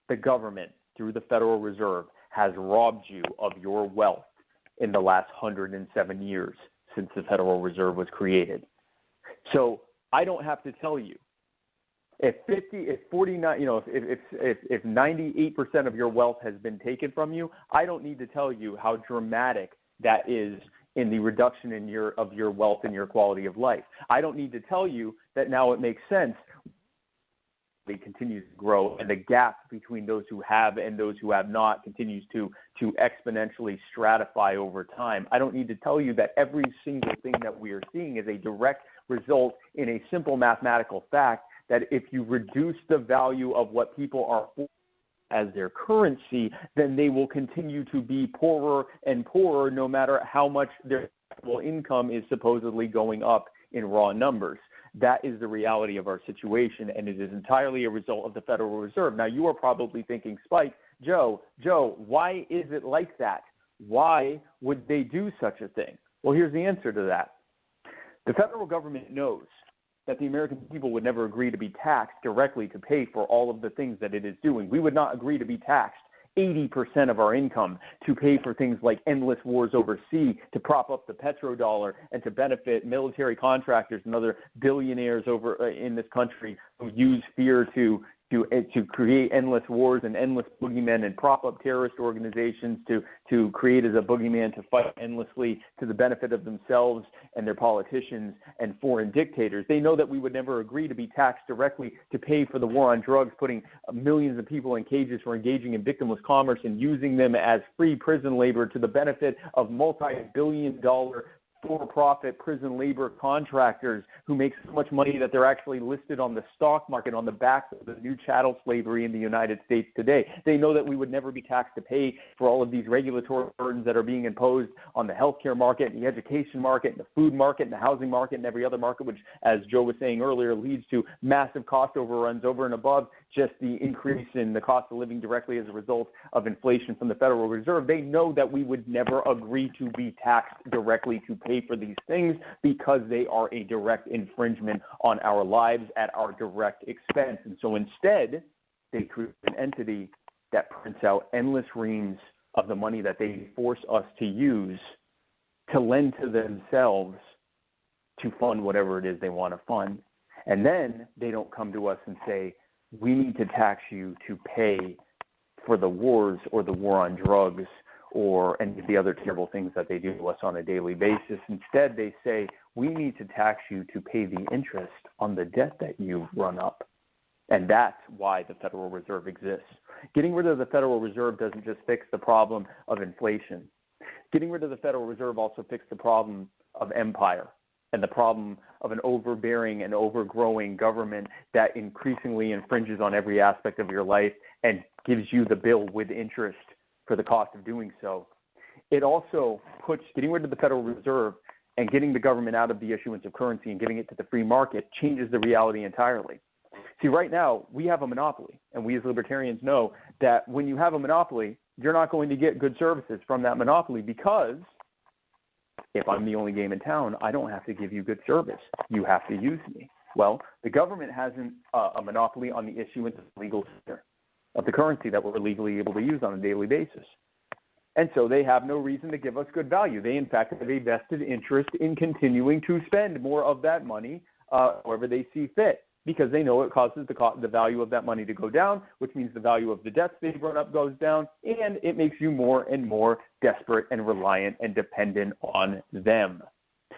the government, through the Federal Reserve, has robbed you of your wealth in the last 107 years since the Federal Reserve was created. So I don't have to tell you, if 98% of your wealth has been taken from you, I don't need to tell you how dramatic that is in the reduction of your wealth and your quality of life. I don't need to tell you that now it makes sense. It continues to grow, and the gap between those who have and those who have not continues to exponentially stratify over time. I don't need to tell you that every single thing that we are seeing is a direct result in a simple mathematical fact that if you reduce the value of what people are as their currency, then they will continue to be poorer and poorer no matter how much their income is supposedly going up in raw numbers. That is the reality of our situation, and it is entirely a result of the Federal Reserve. Now, you are probably thinking, Spike, Joe, why is it like that? Why would they do such a thing? Well, here's the answer to that. The federal government knows that the American people would never agree to be taxed directly to pay for all of the things that it is doing. We would not agree to be taxed 80% of our income to pay for things like endless wars overseas, to prop up the petrodollar, and to benefit military contractors and other billionaires over in this country who use fear to create endless wars and endless boogeymen and prop up terrorist organizations to create as a boogeyman to fight endlessly to the benefit of themselves and their politicians and foreign dictators. They know that we would never agree to be taxed directly to pay for the war on drugs, putting millions of people in cages for engaging in victimless commerce and using them as free prison labor to the benefit of multi-billion-dollar for-profit prison labor contractors who make so much money that they're actually listed on the stock market on the back of the new chattel slavery in the United States today. They know that we would never be taxed to pay for all of these regulatory burdens that are being imposed on the healthcare market and the education market and the food market and the housing market and every other market, which, as Joe was saying earlier, leads to massive cost overruns over and above just the increase in the cost of living directly as a result of inflation from the Federal Reserve. They know that we would never agree to be taxed directly to pay for these things because they are a direct infringement on our lives at our direct expense. And so instead, they create an entity that prints out endless reams of the money that they force us to use to lend to themselves to fund whatever it is they want to fund. And then they don't come to us and say, we need to tax you to pay for the wars or the war on drugs or any of the other terrible things that they do to us on a daily basis. Instead, they say, we need to tax you to pay the interest on the debt that you've run up. And that's why the Federal Reserve exists. Getting rid of the Federal Reserve doesn't just fix the problem of inflation. Getting rid of the Federal Reserve also fixes the problem of empire and the problem of an overbearing and overgrowing government that increasingly infringes on every aspect of your life and gives you the bill with interest for the cost of doing so. It also puts getting rid of the Federal Reserve and getting the government out of the issuance of currency and giving it to the free market changes the reality entirely. See, right now, we have a monopoly, and we as libertarians know that when you have a monopoly, you're not going to get good services from that monopoly because if I'm the only game in town, I don't have to give you good service. You have to use me. Well, the government hasn't a monopoly on the issuance of legal tender of the currency that we're legally able to use on a daily basis. And so they have no reason to give us good value. They, in fact, have a vested interest in continuing to spend more of that money however they see fit, because they know it causes the value of that money to go down, which means the value of the debts they've run up goes down, and it makes you more and more desperate and reliant and dependent on them.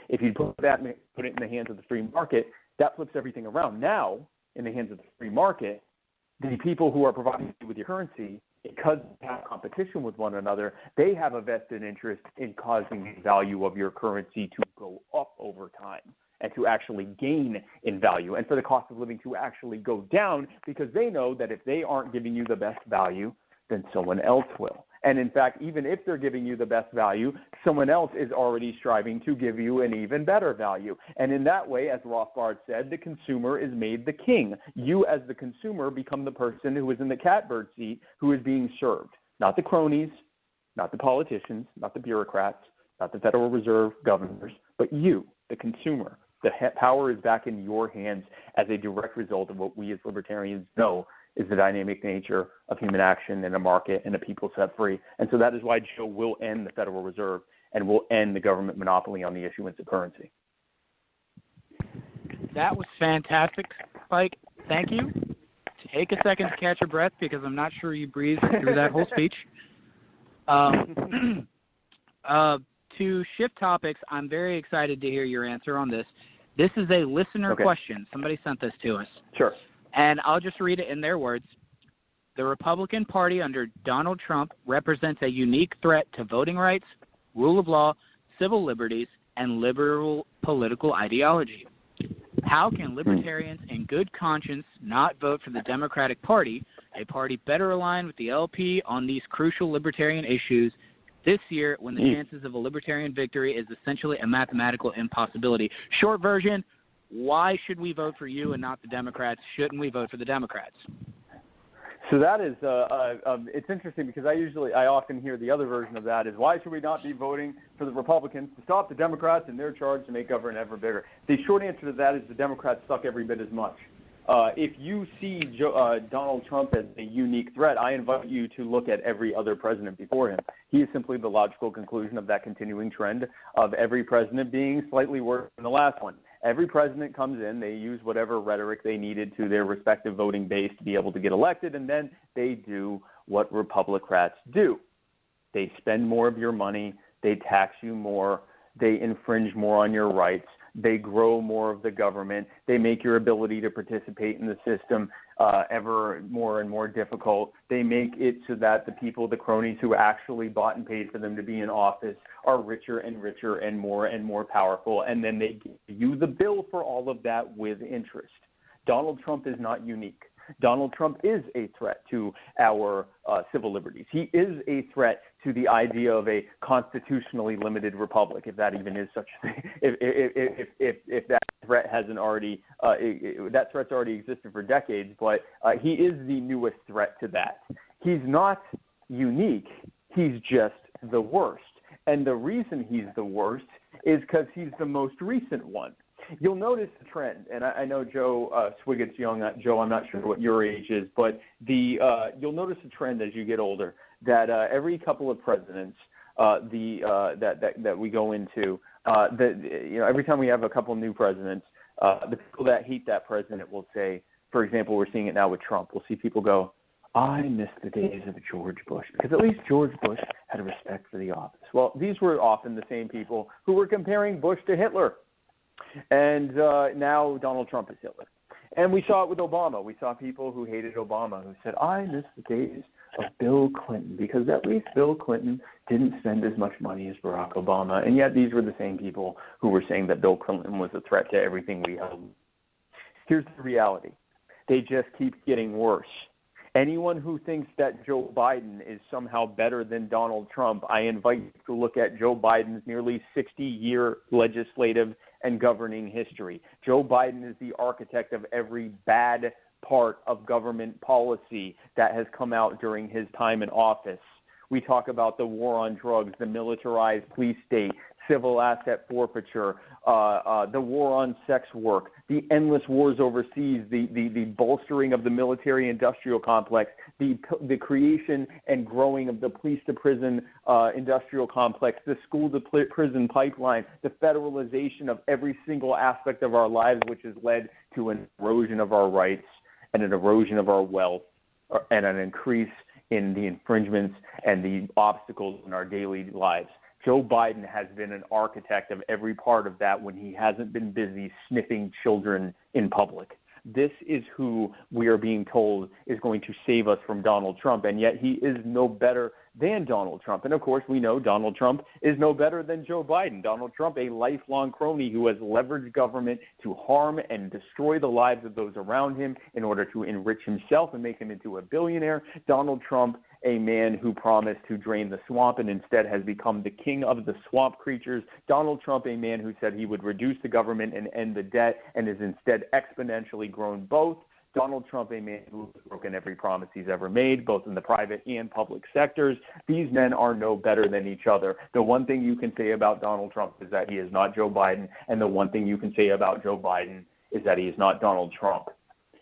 If you put it in the hands of the free market, that flips everything around. Now, in the hands of the free market, The people who are providing you with your currency, because they have competition with one another, they have a vested interest in causing the value of your currency to go up over time and to actually gain in value, and for the cost of living to actually go down, because they know that if they aren't giving you the best value, then someone else will. And in fact, even if they're giving you the best value, someone else is already striving to give you an even better value. And in that way, as Rothbard said, the consumer is made the king. You as the consumer become the person who is in the catbird seat who is being served. Not the cronies, not the politicians, not the bureaucrats, not the Federal Reserve governors, but you, the consumer. The power is back in your hands as a direct result of what we as libertarians know is the dynamic nature of human action in a market and a people set free. And so that is why Joe will end the Federal Reserve and will end the government monopoly on the issuance of currency. That was fantastic, Spike. Thank you. Take a second to catch your breath because I'm not sure you breathed through that whole speech. To shift topics, I'm very excited to hear your answer on this. This is a listener question. Somebody sent this to us. Sure. And I'll just read it in their words. The Republican Party under Donald Trump represents a unique threat to voting rights, rule of law, civil liberties, and liberal political ideology. How can libertarians in good conscience not vote for the Democratic Party, a party better aligned with the LP on these crucial libertarian issues this year when the chances of a libertarian victory is essentially a mathematical impossibility? Short version, why should we vote for you and not the Democrats? Shouldn't we vote for the Democrats? So that is, it's interesting because I often hear the other version of that is, why should we not be voting for the Republicans to stop the Democrats in their charge to make government ever bigger? The short answer to that is the Democrats suck every bit as much. If you see Donald Trump as a unique threat, I invite you to look at every other president before him. He is simply the logical conclusion of that continuing trend of every president being slightly worse than the last one. Every president comes in, they use whatever rhetoric they needed to their respective voting base to be able to get elected, and then they do what Republicrats do. They spend more of your money, they tax you more, they infringe more on your rights, they grow more of the government, they make your ability to participate in the system ever more and more difficult. They make it so that the people, the cronies who actually bought and paid for them to be in office are richer and richer and more powerful, and then they give you the bill for all of that with interest. Donald Trump is not unique. Donald Trump is a threat to our civil liberties. He is a threat to the idea of a constitutionally limited republic, if that even is such a thing. If that threat hasn't already, that threat's already existed for decades, but he is the newest threat to that. He's not unique. He's just the worst. And the reason he's the worst is because he's the most recent one. You'll notice the trend, and I know Joe Swiggett's young. Joe, I'm not sure what your age is, but you'll notice the trend as you get older that every couple of presidents that we go into, every time we have a couple new presidents, the people that hate that president will say, for example, we're seeing it now with Trump. We'll see people go, I miss the days of George Bush, because at least George Bush had a respect for the office. Well, these were often the same people who were comparing Bush to Hitler. And now Donald Trump is Hitler. And we saw it with Obama. We saw people who hated Obama who said, I miss the days of Bill Clinton, because at least Bill Clinton didn't spend as much money as Barack Obama. And yet these were the same people who were saying that Bill Clinton was a threat to everything we held. Here's the reality. They just keep getting worse. Anyone who thinks that Joe Biden is somehow better than Donald Trump, I invite you to look at Joe Biden's nearly 60-year legislative and governing history. Joe Biden is the architect of every bad part of government policy that has come out during his time in office. We talk about the war on drugs, the militarized police state, civil asset forfeiture, the war on sex work, the endless wars overseas, the bolstering of the military-industrial complex, the creation and growing of the police-to-prison industrial complex, the school-to-prison pipeline, the federalization of every single aspect of our lives, which has led to an erosion of our rights and an erosion of our wealth and an increase in the infringements and the obstacles in our daily lives. Joe Biden has been an architect of every part of that when he hasn't been busy sniffing children in public. this is who we are being told is going to save us from Donald Trump, and yet he is no better than Donald Trump. And, of course, we know Donald Trump is no better than Joe Biden. Donald Trump, a lifelong crony who has leveraged government to harm and destroy the lives of those around him in order to enrich himself and make him into a billionaire. Donald Trump, a man who promised to drain the swamp and instead has become the king of the swamp creatures. Donald Trump, a man who said he would reduce the government and end the debt and has instead exponentially grown both. Donald Trump, a man who has broken every promise he's ever made, both in the private and public sectors. These men are no better than each other. The one thing you can say about Donald Trump is that he is not Joe Biden, and the one thing you can say about Joe Biden is that he is not Donald Trump.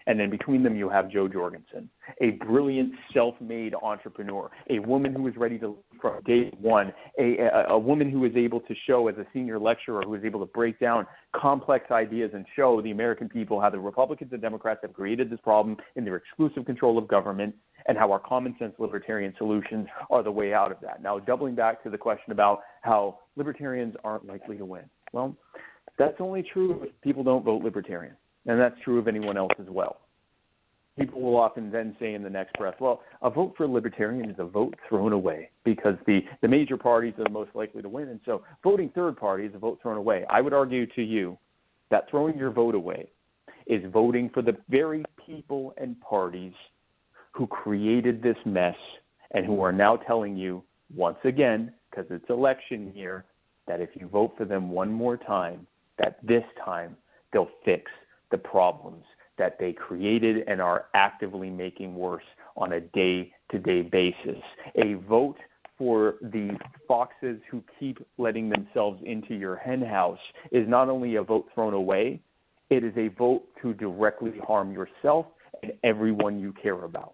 And then between them, you have Jo Jorgensen, a brilliant self-made entrepreneur, a woman who was ready to lead from day one, a woman who was able to show as a senior lecturer, who was able to break down complex ideas and show the American people how the Republicans and Democrats have created this problem in their exclusive control of government and how our common sense libertarian solutions are the way out of that. Now, doubling back to the question about how libertarians aren't likely to win. Well, that's only true if people don't vote libertarian. And that's true of anyone else as well. People will often then say in the next breath, well, a vote for libertarian is a vote thrown away because the major parties are the most likely to win. And so voting third party is a vote thrown away. I would argue to you that throwing your vote away is voting for the very people and parties who created this mess and who are now telling you once again, because it's election year, that if you vote for them one more time, that this time they'll fix the problems that they created and are actively making worse on a day-to-day basis. A vote for the foxes who keep letting themselves into your henhouse is not only a vote thrown away, it is a vote to directly harm yourself and everyone you care about.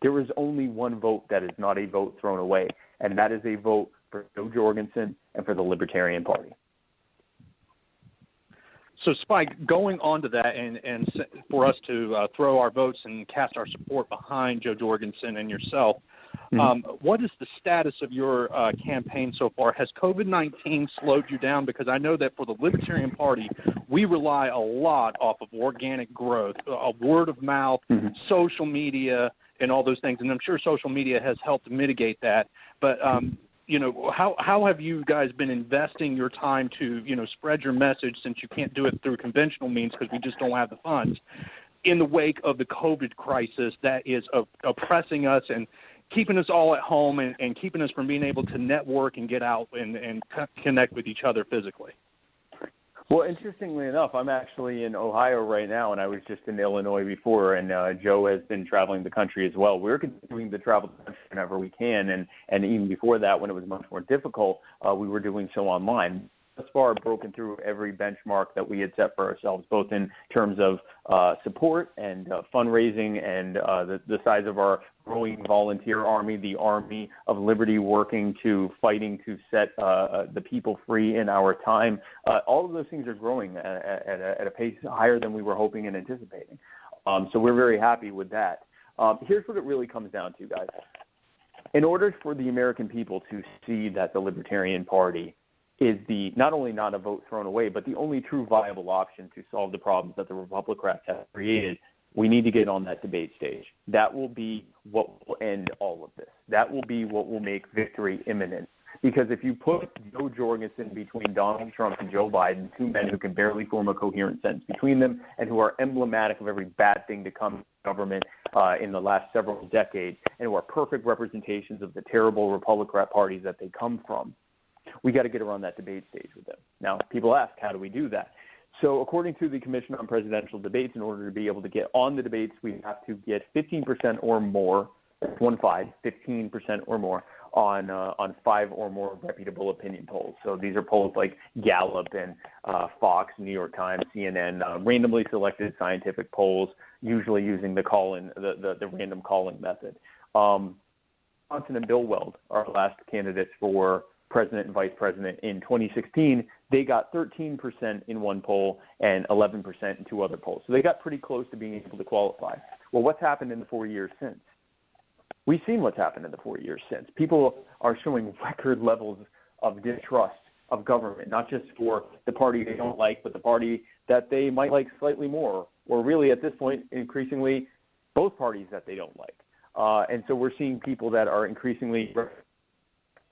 There is only one vote that is not a vote thrown away, and that is a vote for Jo Jorgensen and for the Libertarian Party. So, Spike, going on to that and for us to throw our votes and cast our support behind Jo Jorgensen and yourself, what is the status of your campaign so far? Has COVID-19 slowed you down? Because I know that for the Libertarian Party, we rely a lot off of organic growth, word of mouth, social media, and all those things. And I'm sure social media has helped mitigate that. But how have you guys been investing your time to, spread your message, since you can't do it through conventional means because we just don't have the funds, in the wake of the COVID crisis that is oppressing us and keeping us all at home and keeping us from being able to network and get out and connect with each other physically? Well, interestingly enough, I'm actually in Ohio right now, and I was just in Illinois before, and Joe has been traveling the country as well. We're continuing to travel the country whenever we can, and even before that, when it was much more difficult, we were doing so online. Thus far, broken through every benchmark that we had set for ourselves, both in terms of support and fundraising and the size of our growing volunteer army, the Army of Liberty working to fighting to set the people free in our time. All of those things are growing at a pace higher than we were hoping and anticipating. So we're very happy with that. Here's what it really comes down to, guys. In order for the American people to see that the Libertarian Party is not only not a vote thrown away, but the only true viable option to solve the problems that the Republicans have created, we need to get on that debate stage. That will be what will end all of this. That will be what will make victory imminent. Because if you put Jo Jorgensen between Donald Trump and Joe Biden, two men who can barely form a coherent sentence between them and who are emblematic of every bad thing to come to government in the last several decades, and who are perfect representations of the terrible Republican parties that they come from, we got to get around that debate stage with them. Now, people ask, how do we do that? So according to the Commission on Presidential Debates, in order to be able to get on the debates, we have to get 15% or more, 15% or more on 5 or more reputable opinion polls. So these are polls like Gallup and Fox, New York Times, CNN, randomly selected scientific polls, usually using the random calling method. Johnson and Bill Weld, our last candidates for president and vice president in 2016, they got 13% in one poll and 11% in 2 other polls. So they got pretty close to being able to qualify. Well, what's happened in the 4 years since? We've seen what's happened in the 4 years since. People are showing record levels of distrust of government, not just for the party they don't like, but the party that they might like slightly more, or really at this point, increasingly, both parties that they don't like. And so we're seeing people that are increasingly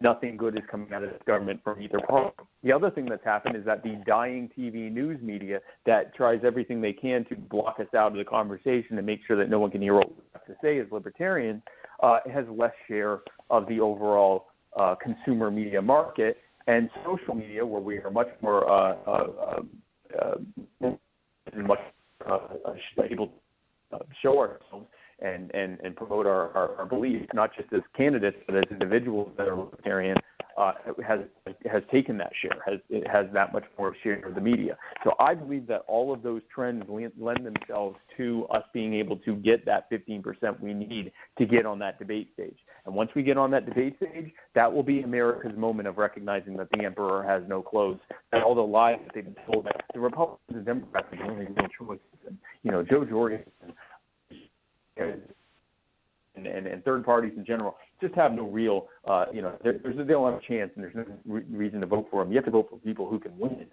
nothing good is coming out of this government from either party. The other thing that's happened is that the dying TV news media that tries everything they can to block us out of the conversation and make sure that no one can hear what we have to say as libertarians has less share of the overall consumer media market. And social media, where we are much more able to show ourselves and promote our beliefs, not just as candidates, but as individuals that are libertarian, has taken that share, it has that much more share of the media. So I believe that all of those trends lend themselves to us being able to get that 15% we need to get on that debate stage. And once we get on that debate stage, that will be America's moment of recognizing that the emperor has no clothes, and all the lies that they've been told that the Republicans and Democrats are the only real choices. And, Jo Jorgensen and third parties in general just have no real, they don't have a chance, and there's no reason to vote for them. You have to vote for people who can win.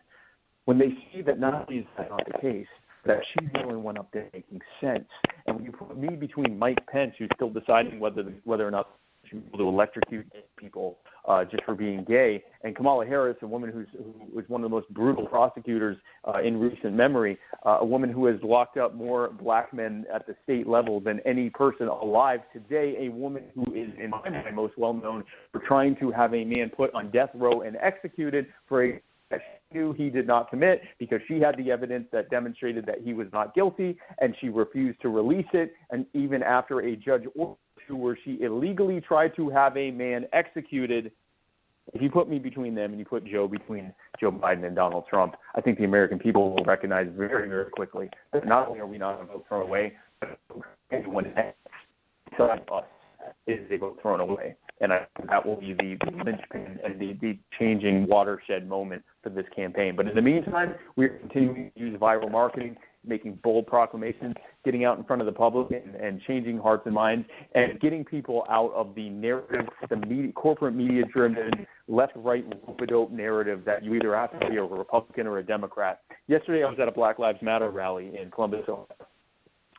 When they see that not only is that not the case, that she's the only one up there making sense, and when you put me between Mike Pence, who's still deciding whether or not to electrocute people just for being gay, and Kamala Harris, a woman who was one of the most brutal prosecutors in recent memory, a woman who has locked up more black men at the state level than any person alive today, a woman who is, in my mind, most well known for trying to have a man put on death row and executed for a that she knew he did not commit because she had the evidence that demonstrated that he was not guilty, and she refused to release it, and even after a judge ordered where she illegally tried to have a man executed. If you put me between them and you put between Joe Biden and Donald Trump, I think the American people will recognize very, very quickly that not only are we not a vote thrown away, but anyone inside us is a vote thrown away. And I think that will be the linchpin and the changing watershed moment for this campaign. But in the meantime, we're continuing to use viral marketing, making bold proclamations, getting out in front of the public and changing hearts and minds, and getting people out of the narrative, the corporate media-driven, left-right, rope-a-dope narrative that you either have to be a Republican or a Democrat. Yesterday, I was at a Black Lives Matter rally in Columbus, Ohio,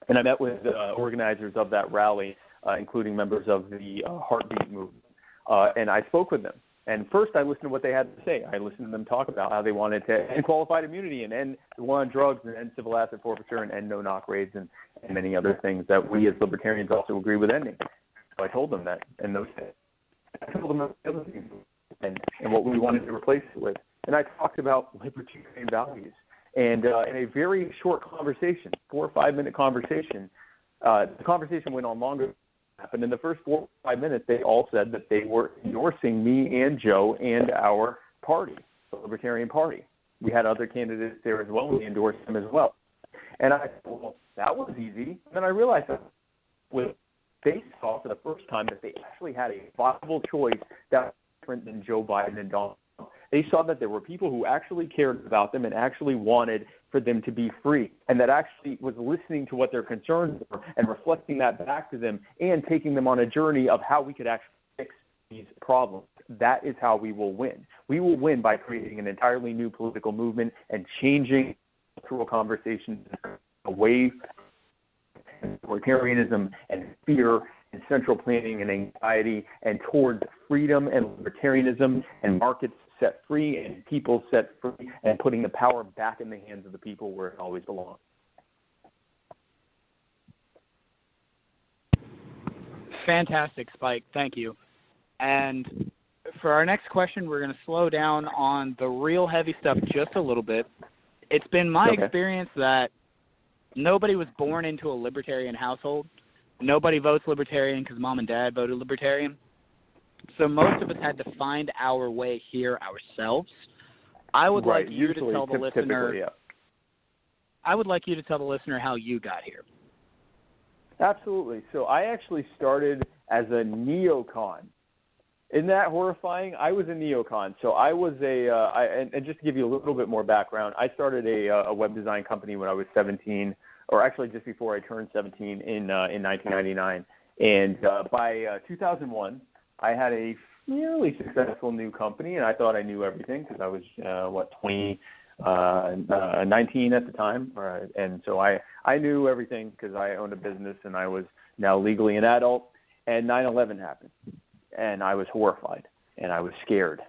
and I met with organizers of that rally, including members of the Heartbeat movement, and I spoke with them. And first, I listened to what they had to say. I listened to them talk about how they wanted to end qualified immunity and end the war on drugs and end civil asset forfeiture and end no-knock raids and many other things that we as libertarians also agree with ending. So I told them that, and I told them the other things and what we wanted to replace it with. And I talked about libertarian values. And in a very short conversation, 4 or 5 minute conversation, the conversation went on longer. And in the first 4 or 5 minutes, they all said that they were endorsing me and Joe and our party, the Libertarian Party. We had other candidates there as well, and we endorsed them as well. And I thought, well, that was easy. And then I realized that they saw for the first time that they actually had a viable choice that was different than Joe Biden and Donald Trump. They saw that there were people who actually cared about them and actually wanted for them to be free, and that actually was listening to what their concerns were and reflecting that back to them and taking them on a journey of how we could actually fix these problems. That is how we will win. We will win by creating an entirely new political movement and changing cultural conversations away from authoritarianism and fear and central planning and anxiety and towards freedom and libertarianism and markets set free and people set free and putting the power back in the hands of the people where it always belongs. Fantastic, Spike. Thank you. And for our next question, we're going to slow down on the real heavy stuff just a little bit. It's been my experience that nobody was born into a libertarian household. Nobody votes libertarian because mom and dad voted libertarian. So most of us had to find our way here ourselves. I would like you to tell the listener. I would like you to tell the listener how you got here. Absolutely. So I actually started as a neocon. Isn't that horrifying? I was a neocon. So I was and just to give you a little bit more background, I started a web design company when I was 17, or actually just before I turned 17 in 1999. And by 2001, I had a fairly successful new company, and I thought I knew everything because I was 19 at the time, and so I knew everything because I owned a business and I was now legally an adult. And 9/11 happened, and I was horrified and I was scared,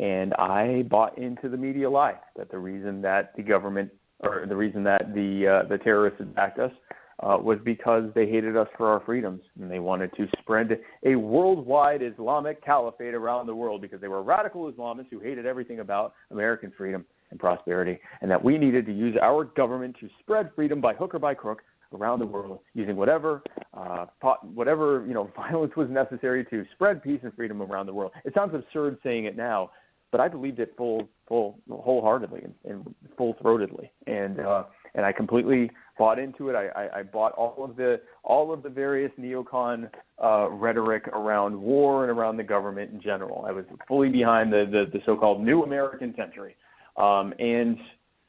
and I bought into the media lie that the reason that the government or the reason that the terrorists attacked us was because they hated us for our freedoms, and they wanted to spread a worldwide Islamic caliphate around the world because they were radical Islamists who hated everything about American freedom and prosperity, and that we needed to use our government to spread freedom by hook or by crook around the world, using whatever violence was necessary to spread peace and freedom around the world. It sounds absurd saying it now, but I believed it wholeheartedly and full-throatedly, and I completely bought into it. I bought all of the various neocon rhetoric around war and around the government in general. I was fully behind the so-called New American Century, and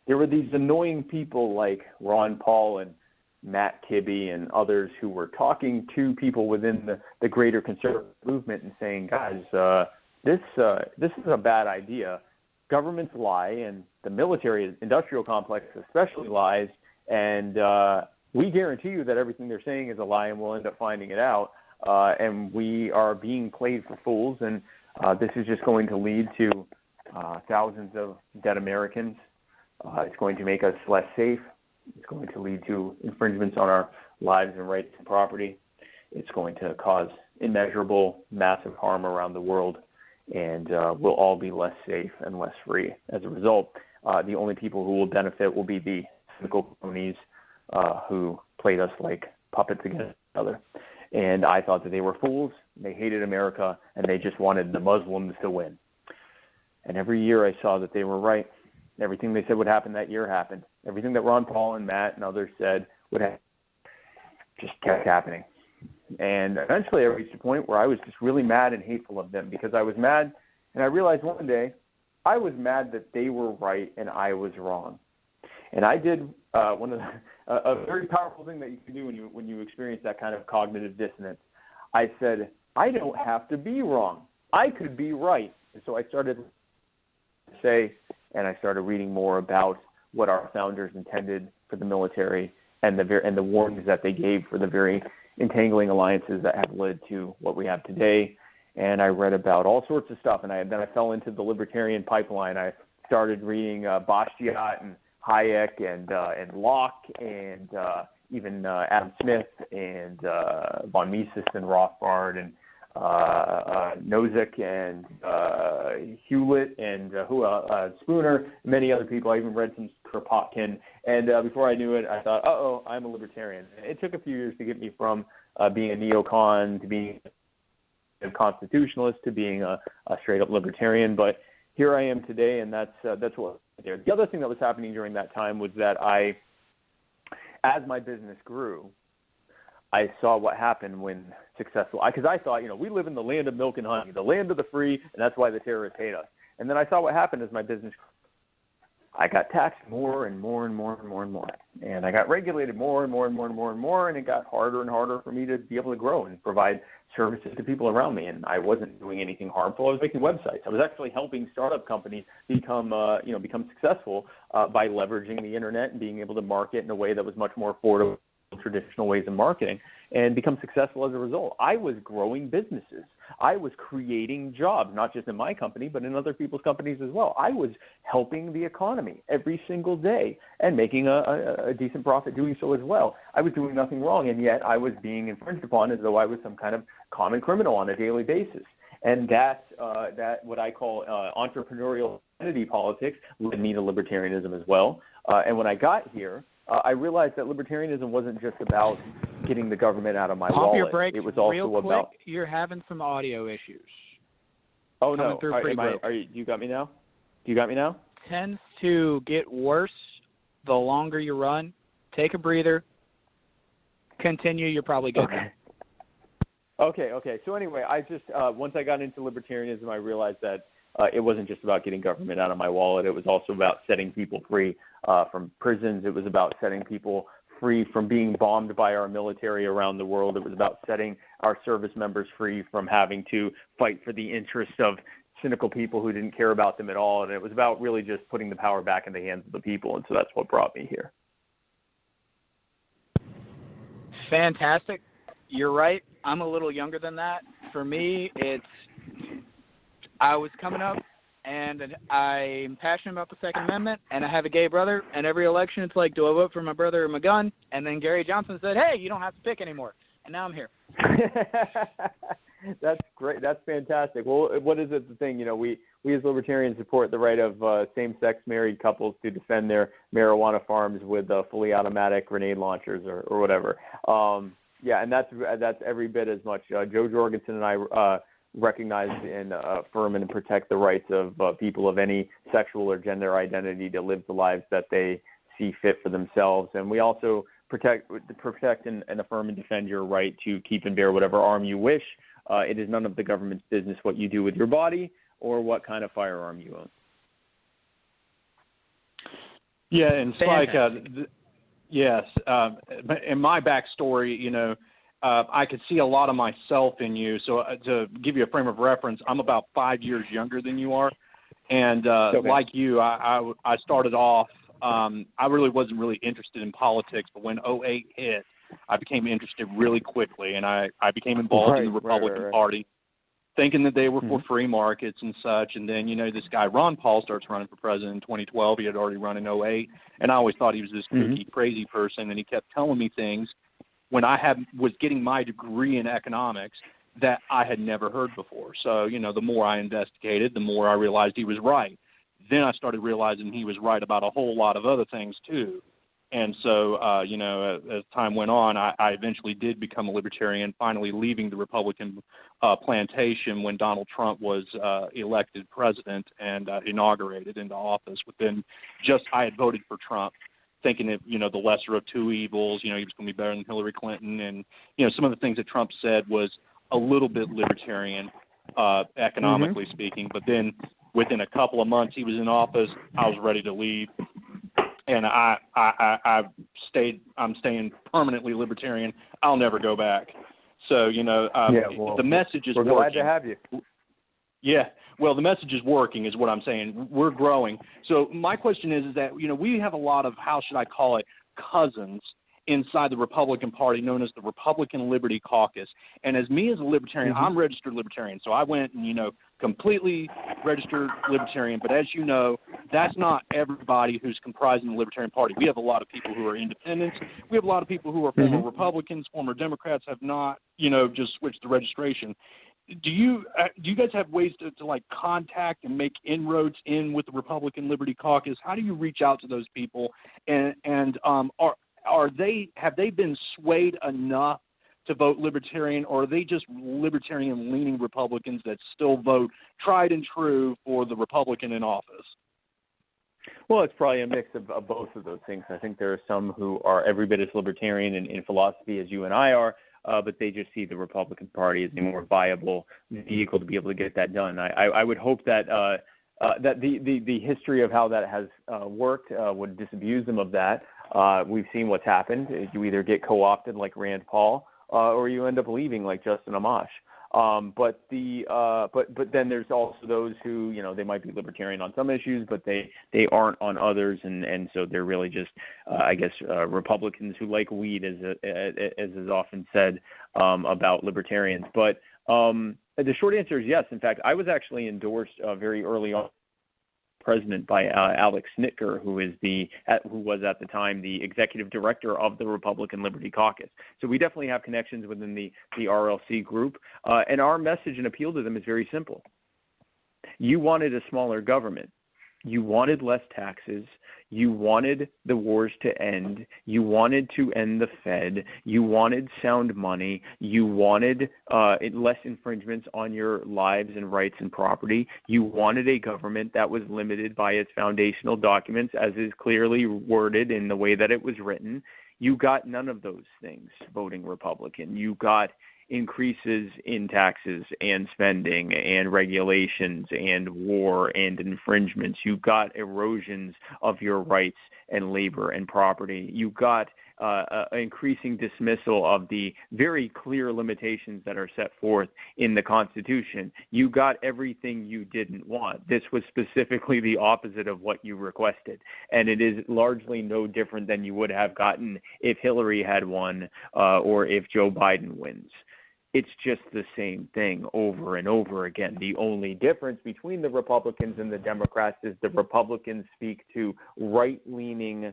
there were these annoying people like Ron Paul and Matt Kibbe and others who were talking to people within the greater conservative movement and saying, guys, this is a bad idea. Governments lie, and the military-industrial complex especially lies, and we guarantee you that everything they're saying is a lie, and we'll end up finding it out, and we are being played for fools, and this is just going to lead to thousands of dead Americans. It's going to make us less safe. It's going to lead to infringements on our lives and rights and property. It's going to cause immeasurable, massive harm around the world, and we'll all be less safe and less free as a result. The only people who will benefit will be the cynical cronies who played us like puppets against each other. And I thought that they were fools, they hated America, and they just wanted the Muslims to win. And every year I saw that they were right. Everything they said would happen that year happened. Everything that Ron Paul and Matt and others said would happen just kept happening. And eventually I reached a point where I was just really mad and hateful of them because I was mad, and I realized one day I was mad that they were right and I was wrong. And I did a very powerful thing that you can do when you experience that kind of cognitive dissonance. I said, I don't have to be wrong. I could be right. And so I started to say, and I started reading more about what our founders intended for the military and the warnings that they gave for the very entangling alliances that have led to what we have today. And I read about all sorts of stuff, and then I fell into the libertarian pipeline. I started reading Bastiat and Hayek and Locke and even Adam Smith and von Mises and Rothbard and Nozick and Hewlett and Spooner, and many other people. I even read some Kropotkin, and before I knew it, I thought, I'm a libertarian. It took a few years to get me from being a neocon to being a constitutionalist to being a straight-up libertarian, but here I am today, and that's what there. The other thing that was happening during that time was that as my business grew, I saw what happened when successful, because I thought, we live in the land of milk and honey, the land of the free, and that's why the terrorists hate us. And then I saw what happened as my business grew. I got taxed more and more and more and more and more. And I got regulated more and more and more and more and more, and it got harder and harder for me to be able to grow and provide services to people around me. And I wasn't doing anything harmful. I was making websites. I was actually helping startup companies become successful by leveraging the internet and being able to market in a way that was much more affordable than traditional ways of marketing, and become successful as a result. I was growing businesses. I was creating jobs, not just in my company, but in other people's companies as well. I was helping the economy every single day and making a decent profit doing so as well. I was doing nothing wrong, and yet I was being infringed upon as though I was some kind of common criminal on a daily basis. And that what I call entrepreneurial identity politics led me to libertarianism as well. And when I got here, I realized that libertarianism wasn't just about getting the government out of my wallet. Your brakes, it was also real quick, about. You're having some audio issues. Oh no! You got me now? Do you got me now? Tends to get worse the longer you run. Take a breather. Continue. You're probably good. Okay. So anyway, I just once I got into libertarianism, I realized that it wasn't just about getting government out of my wallet. It was also about setting people free from prisons. It was about setting people free from being bombed by our military around the world. It was about setting our service members free from having to fight for the interests of cynical people who didn't care about them at all. And it was about really just putting the power back in the hands of the people. And so that's what brought me here. Fantastic. You're right. I'm a little younger than that. For me, I was coming up, and I'm passionate about the Second Amendment, and I have a gay brother, and every election it's like, do I vote for my brother or my gun? And then Gary Johnson said, hey, you don't have to pick anymore. And now I'm here. That's great. That's fantastic. Well, what is it the thing? We as libertarians support the right of same-sex married couples to defend their marijuana farms with fully automatic grenade launchers or whatever. Yeah, and that's every bit as much. Jo Jorgensen and I recognize and affirm and protect the rights of people of any sexual or gender identity to live the lives that they see fit for themselves. And we also protect and affirm and defend your right to keep and bear whatever arm you wish. It is none of the government's business what you do with your body or what kind of firearm you own. Yeah, and it's like, yes, in my backstory, I could see a lot of myself in you. So to give you a frame of reference, I'm about 5 years younger than you are. And okay. Like you, I started off, I really wasn't really interested in politics, but when 2008 hit, I became interested really quickly, and I became involved in the Republican Party, thinking that they were for free markets and such. And then, this guy, Ron Paul, starts running for president in 2012. He had already run in 2008, and I always thought he was this kooky, crazy person, and he kept telling me things when I was getting my degree in economics that I had never heard before. So, the more I investigated, the more I realized he was right. Then I started realizing he was right about a whole lot of other things, too. And so, as time went on, I eventually did become a libertarian, finally leaving the Republican plantation when Donald Trump was elected president and inaugurated into office. I had voted for Trump, thinking that, the lesser of two evils, he was going to be better than Hillary Clinton. And, some of the things that Trump said was a little bit libertarian, economically speaking. But then within a couple of months he was in office, I was ready to leave. And I'm staying permanently libertarian. I'll never go back. So, the message is we're working. Glad to have you. Yeah. Well, the message is working is what I'm saying. We're growing. So my question is that, we have a lot of, how should I call it, cousins inside the Republican Party known as the Republican Liberty Caucus. And as a libertarian, I'm registered libertarian. So I went and, completely registered libertarian. But as you know, that's not everybody who's comprising the Libertarian Party. We have a lot of people who are independents. We have a lot of people who are former Republicans, former Democrats, have not, just switched the registration. Do you guys have ways to contact and make inroads in with the Republican Liberty Caucus? How do you reach out to those people? And have they been swayed enough to vote libertarian, or are they just libertarian-leaning Republicans that still vote tried and true for the Republican in office? Well, it's probably a mix of both of those things. I think there are some who are every bit as libertarian in philosophy as you and I are, but they just see the Republican Party as a more viable vehicle to be able to get that done. I would hope that that the history of how that has worked would disabuse them of that. We've seen what's happened. You either get co-opted like Rand Paul, or you end up leaving like Justin Amash. But then there's also those who, they might be libertarian on some issues, but they aren't on others, and so they're really just, Republicans who like weed, as is often said about libertarians. But the short answer is yes. In fact, I was actually endorsed very early on president by Alex Snitker, who was at the time the executive director of the Republican Liberty Caucus. So we definitely have connections within the RLC group, and our message and appeal to them is very simple. You wanted a smaller government. You wanted less taxes. You wanted the wars to end. You wanted to end the Fed. You wanted sound money. You wanted less infringements on your lives and rights and property. You wanted a government that was limited by its foundational documents, as is clearly worded in the way that it was written. You got none of those things voting Republican. You got increases in taxes and spending and regulations and war and infringements. You got erosions of your rights and labor and property. You got increasing dismissal of the very clear limitations that are set forth in the Constitution. You got everything you didn't want. This was specifically the opposite of what you requested, and it is largely no different than you would have gotten if Hillary had won or if Joe Biden wins. It's just the same thing over and over again. The only difference between the Republicans and the Democrats is the Republicans speak to right-leaning,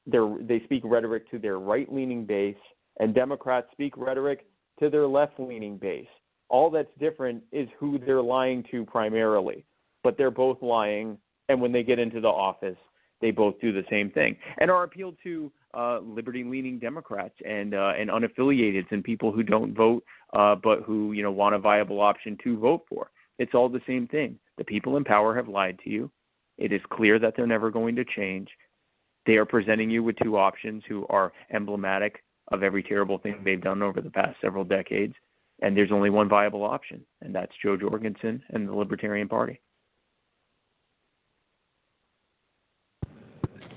they speak rhetoric to their right-leaning base, and Democrats speak rhetoric to their left-leaning base. All that's different is who they're lying to primarily, but they're both lying, and when they get into the office, they both do the same thing. And our appeal to liberty-leaning Democrats and unaffiliateds and people who don't vote but who want a viable option to vote for. It's all the same thing. The people in power have lied to you. It is clear that they're never going to change. They are presenting you with two options who are emblematic of every terrible thing they've done over the past several decades. And there's only one viable option, and that's Jo Jorgensen and the Libertarian Party.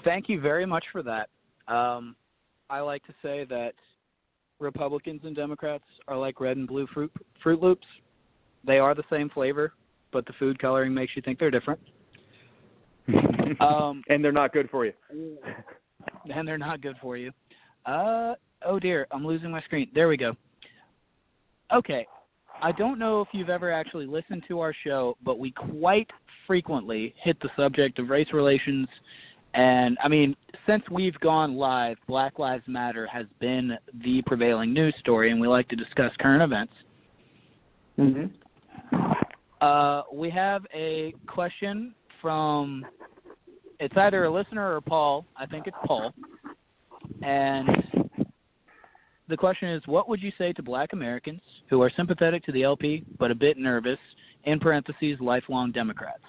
Thank you very much for that. I like to say that Republicans and Democrats are like red and blue Fruit Loops. They are the same flavor, but the food coloring makes you think they're different. And they're not good for you. And they're not good for you. Oh, dear, I'm losing my screen. There we go. Okay, I don't know if you've ever actually listened to our show, but we quite frequently hit the subject of race relations. And, I mean, since we've gone live, Black Lives Matter has been the prevailing news story, and we like to discuss current events. Mm-hmm. We have a question from, it's either a listener or Paul. I think it's Paul. And the question is, what would you say to Black Americans who are sympathetic to the LP but a bit nervous, in parentheses, lifelong Democrats?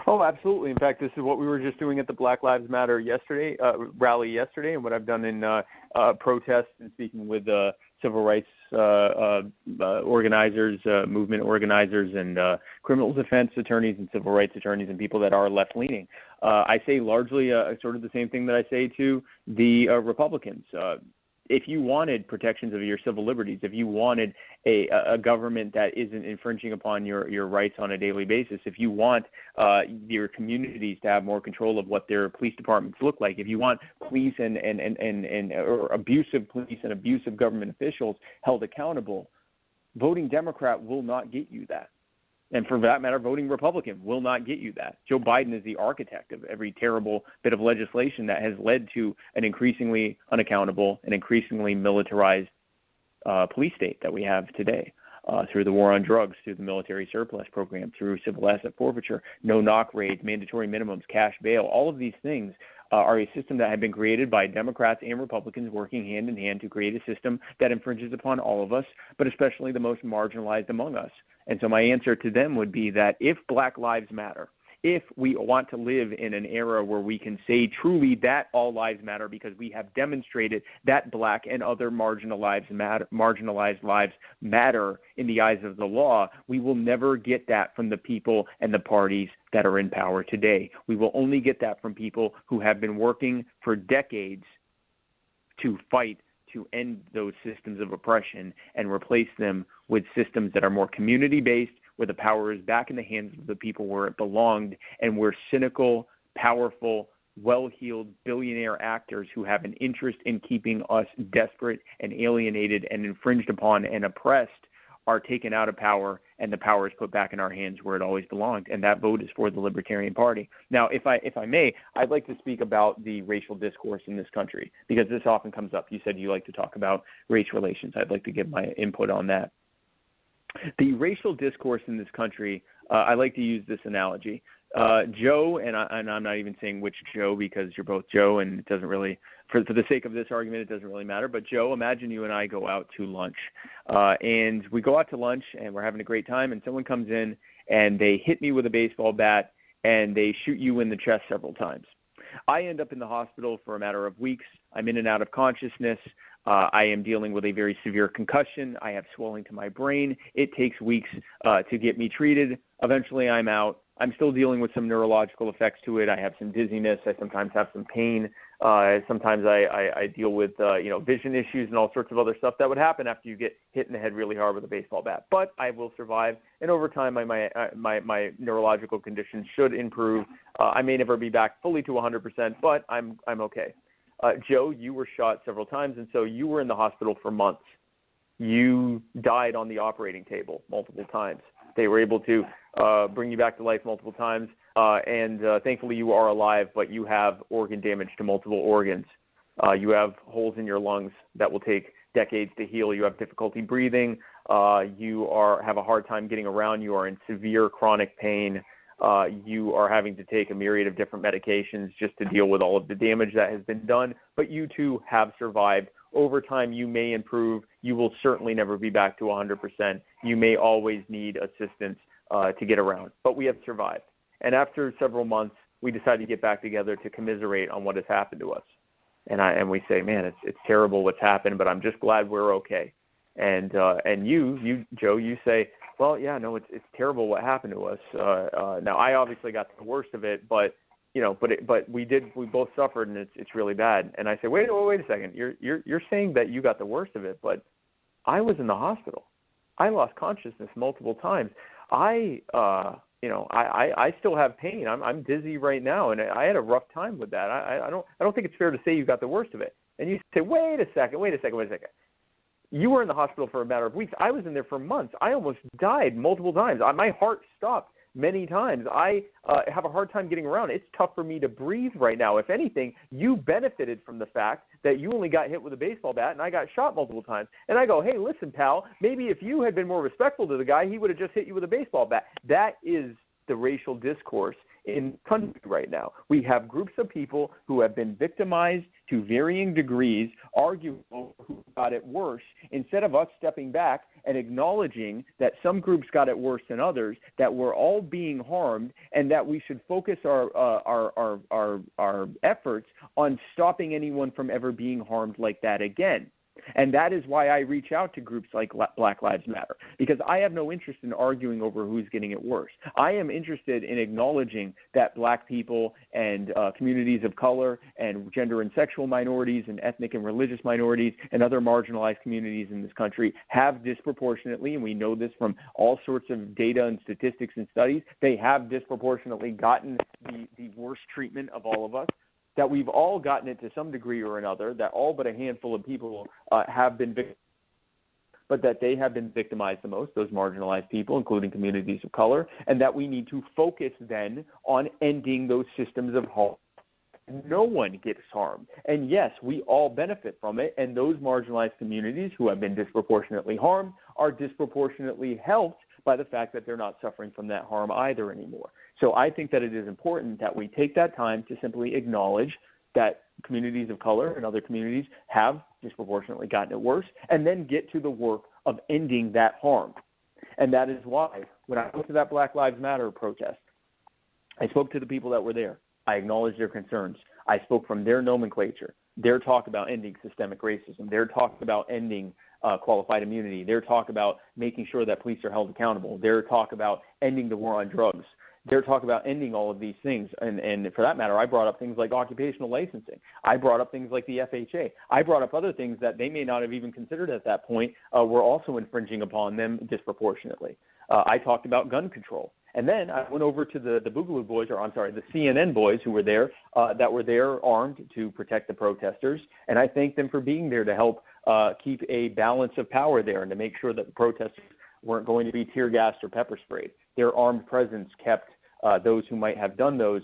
Oh, absolutely. In fact, this is what we were just doing at the Black Lives Matter rally yesterday, and what I've done in protests and speaking with civil rights organizers, movement organizers, and criminal defense attorneys and civil rights attorneys and people that are left-leaning. I say largely sort of the same thing that I say to the Republicans. If you wanted protections of your civil liberties, if you wanted a government that isn't infringing upon your rights on a daily basis, if you want your communities to have more control of what their police departments look like, if you want police or abusive police and abusive government officials held accountable, voting Democrat will not get you that. And for that matter, voting Republican will not get you that. Joe Biden is the architect of every terrible bit of legislation that has led to an increasingly unaccountable and increasingly militarized police state that we have today, through the war on drugs, through the military surplus program, through civil asset forfeiture, no-knock raids, mandatory minimums, cash bail. All of these things are a system that have been created by Democrats and Republicans working hand in hand to create a system that infringes upon all of us, but especially the most marginalized among us. And so my answer to them would be that if Black Lives Matter, if we want to live in an era where we can say truly that all lives matter because we have demonstrated that Black and other marginalized lives matter in the eyes of the law, we will never get that from the people and the parties that are in power today. We will only get that from people who have been working for decades to fight to end those systems of oppression and replace them with systems that are more community-based, where the power is back in the hands of the people where it belonged, and where cynical, powerful, well-heeled billionaire actors who have an interest in keeping us desperate and alienated and infringed upon and oppressed are taken out of power, and the power is put back in our hands where it always belonged, and that vote is for the Libertarian Party. Now, if I may, I'd like to speak about the racial discourse in this country, because this often comes up. You said you like to talk about race relations. I'd like to give my input on that. The racial discourse in this country, I like to use this analogy. Joe, and I'm not even saying which Joe because you're both Joe, and it doesn't really, for the sake of this argument, it doesn't really matter. But Joe, imagine you and I go out to lunch, and we go out to lunch, and we're having a great time, and someone comes in, and they hit me with a baseball bat, and they shoot you in the chest several times. I end up in the hospital for a matter of weeks. I'm in and out of consciousness. I am dealing with a very severe concussion. I have swelling to my brain. It takes weeks to get me treated. Eventually, I'm out, I'm still dealing with some neurological effects to it. I have some dizziness. I sometimes have some pain. Sometimes I deal with, vision issues and all sorts of other stuff that would happen after you get hit in the head really hard with a baseball bat. But I will survive, and over time, my neurological condition should improve. I may never be back fully to 100%, but I'm okay. Joe, you were shot several times, and so you were in the hospital for months. You died on the operating table multiple times. They were able to bring you back to life multiple times, and thankfully you are alive, but you have organ damage to multiple organs. You have holes in your lungs that will take decades to heal. You have difficulty breathing. You have a hard time getting around. You are in severe chronic pain. You are having to take a myriad of different medications just to deal with all of the damage that has been done, but you too have survived. Over time, you may improve. You will certainly never be back to 100%. You may always need assistance to get around, but we have survived. And after several months, we decided to get back together to commiserate on what has happened to us. And we say, man, it's terrible what's happened, but I'm just glad we're okay. And you, Joe, you say, well, yeah, no, it's terrible what happened to us. Now, I obviously got the worst of it, but we both suffered, and it's really bad. And I say, wait a second, you're saying that you got the worst of it, but I was in the hospital. I lost consciousness multiple times. I still have pain. I'm dizzy right now, and I had a rough time with that. I don't think it's fair to say you got the worst of it. And you say, wait a second. You were in the hospital for a matter of weeks. I was in there for months. I almost died multiple times. My heart stopped many times. I have a hard time getting around. It's tough for me to breathe right now. If anything, you benefited from the fact that you only got hit with a baseball bat and I got shot multiple times. And I go, hey, listen, pal, maybe if you had been more respectful to the guy, he would have just hit you with a baseball bat. That is the racial discourse in the country right now. We have groups of people who have been victimized to varying degrees, arguing over who got it worse, instead of us stepping back and acknowledging that some groups got it worse than others, that we're all being harmed, and that we should focus our efforts on stopping anyone from ever being harmed like that again. And that is why I reach out to groups like Black Lives Matter, because I have no interest in arguing over who's getting it worse. I am interested in acknowledging that Black people and communities of color and gender and sexual minorities and ethnic and religious minorities and other marginalized communities in this country have disproportionately, and we know this from all sorts of data and statistics and studies, they have disproportionately gotten the worst treatment of all of us. That we've all gotten it to some degree or another, that all but a handful of people have been victimized, but that they have been victimized the most, those marginalized people, including communities of color, and that we need to focus then on ending those systems of harm. No one gets harmed. And yes, we all benefit from it, and those marginalized communities who have been disproportionately harmed are disproportionately helped by the fact that they're not suffering from that harm either anymore. So I think that it is important that we take that time to simply acknowledge that communities of color and other communities have disproportionately gotten it worse, and then get to the work of ending that harm. And that is why when I went to that Black Lives Matter protest, I spoke to the people that were there. I acknowledged their concerns. I spoke from their nomenclature, their talk about ending systemic racism, their talk about ending qualified immunity, their talk about making sure that police are held accountable, their talk about ending the war on drugs, their talk about ending all of these things. And for that matter, I brought up things like occupational licensing. I brought up things like the FHA. I brought up other things that they may not have even considered at that point were also infringing upon them disproportionately. I talked about gun control. And then I went over to the Boogaloo boys, the CNN boys who were there, that were there armed to protect the protesters. And I thanked them for being there to help keep a balance of power there and to make sure that the protesters weren't going to be tear gassed or pepper sprayed. Their armed presence kept those who might have done those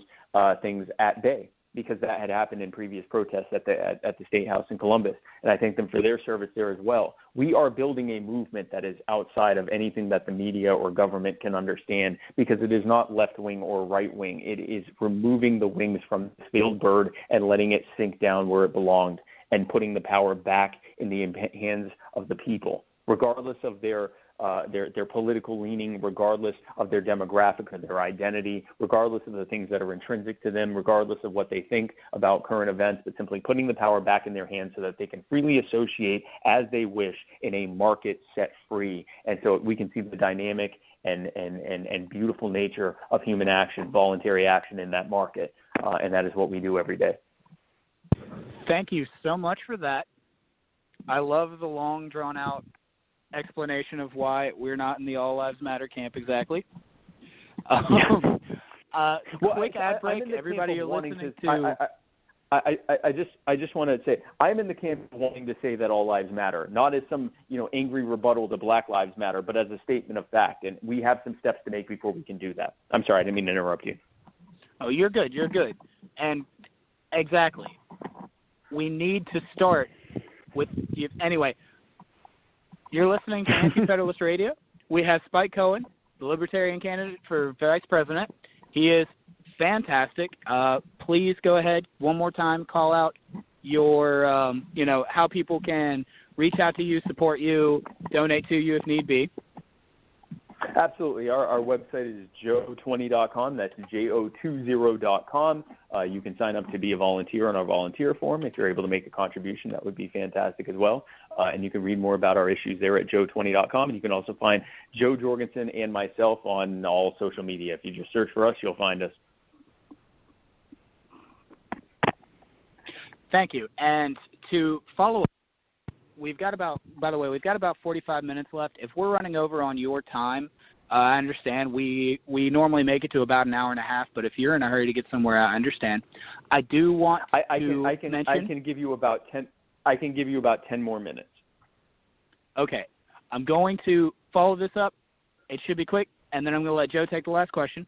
things at bay, because that had happened in previous protests at the State House in Columbus. And I thank them for their service there as well. We are building a movement that is outside of anything that the media or government can understand, because it is not left-wing or right-wing. It is removing the wings from the failed bird and letting it sink down where it belonged, and putting the power back in the hands of the people, regardless of their their political leaning, regardless of their demographic or their identity, regardless of the things that are intrinsic to them, regardless of what they think about current events, but simply putting the power back in their hands so that they can freely associate as they wish in a market set free. And so we can see the dynamic and beautiful nature of human action, voluntary action in that market. And that is what we do every day. Thank you so much for that. I love the long, drawn-out explanation of why we're not in the All Lives Matter camp exactly. Quick ad break. Everybody you're listening to. I just want to say I'm in the camp of wanting to say that all lives matter, not as some angry rebuttal to Black Lives Matter, but as a statement of fact. And we have some steps to make before we can do that. I'm sorry, I didn't mean to interrupt you. Oh, you're good. You're good. And exactly, we need to start with you. Anyway, you're listening to Antifederalist Radio. We have Spike Cohen, the Libertarian candidate for Vice President. He is fantastic. Please go ahead one more time. Call out your, how people can reach out to you, support you, donate to you if need be. Absolutely. Our website is jo20.com. That's jo20.com. You can sign up to be a volunteer on our volunteer form. If you're able to make a contribution, that would be fantastic as well. And you can read more about our issues there at jo20.com. And you can also find Jo Jorgensen and myself on all social media. If you just search for us, you'll find us. Thank you. And to follow up, we've got about 45 minutes left. If we're running over on your time, I understand. We normally make it to about an hour and a half, but if you're in a hurry to get somewhere, I understand. I do want to mention. I can give you about 10. I can give you about 10 more minutes. Okay. I'm going to follow this up. It should be quick, and then I'm going to let Joe take the last question.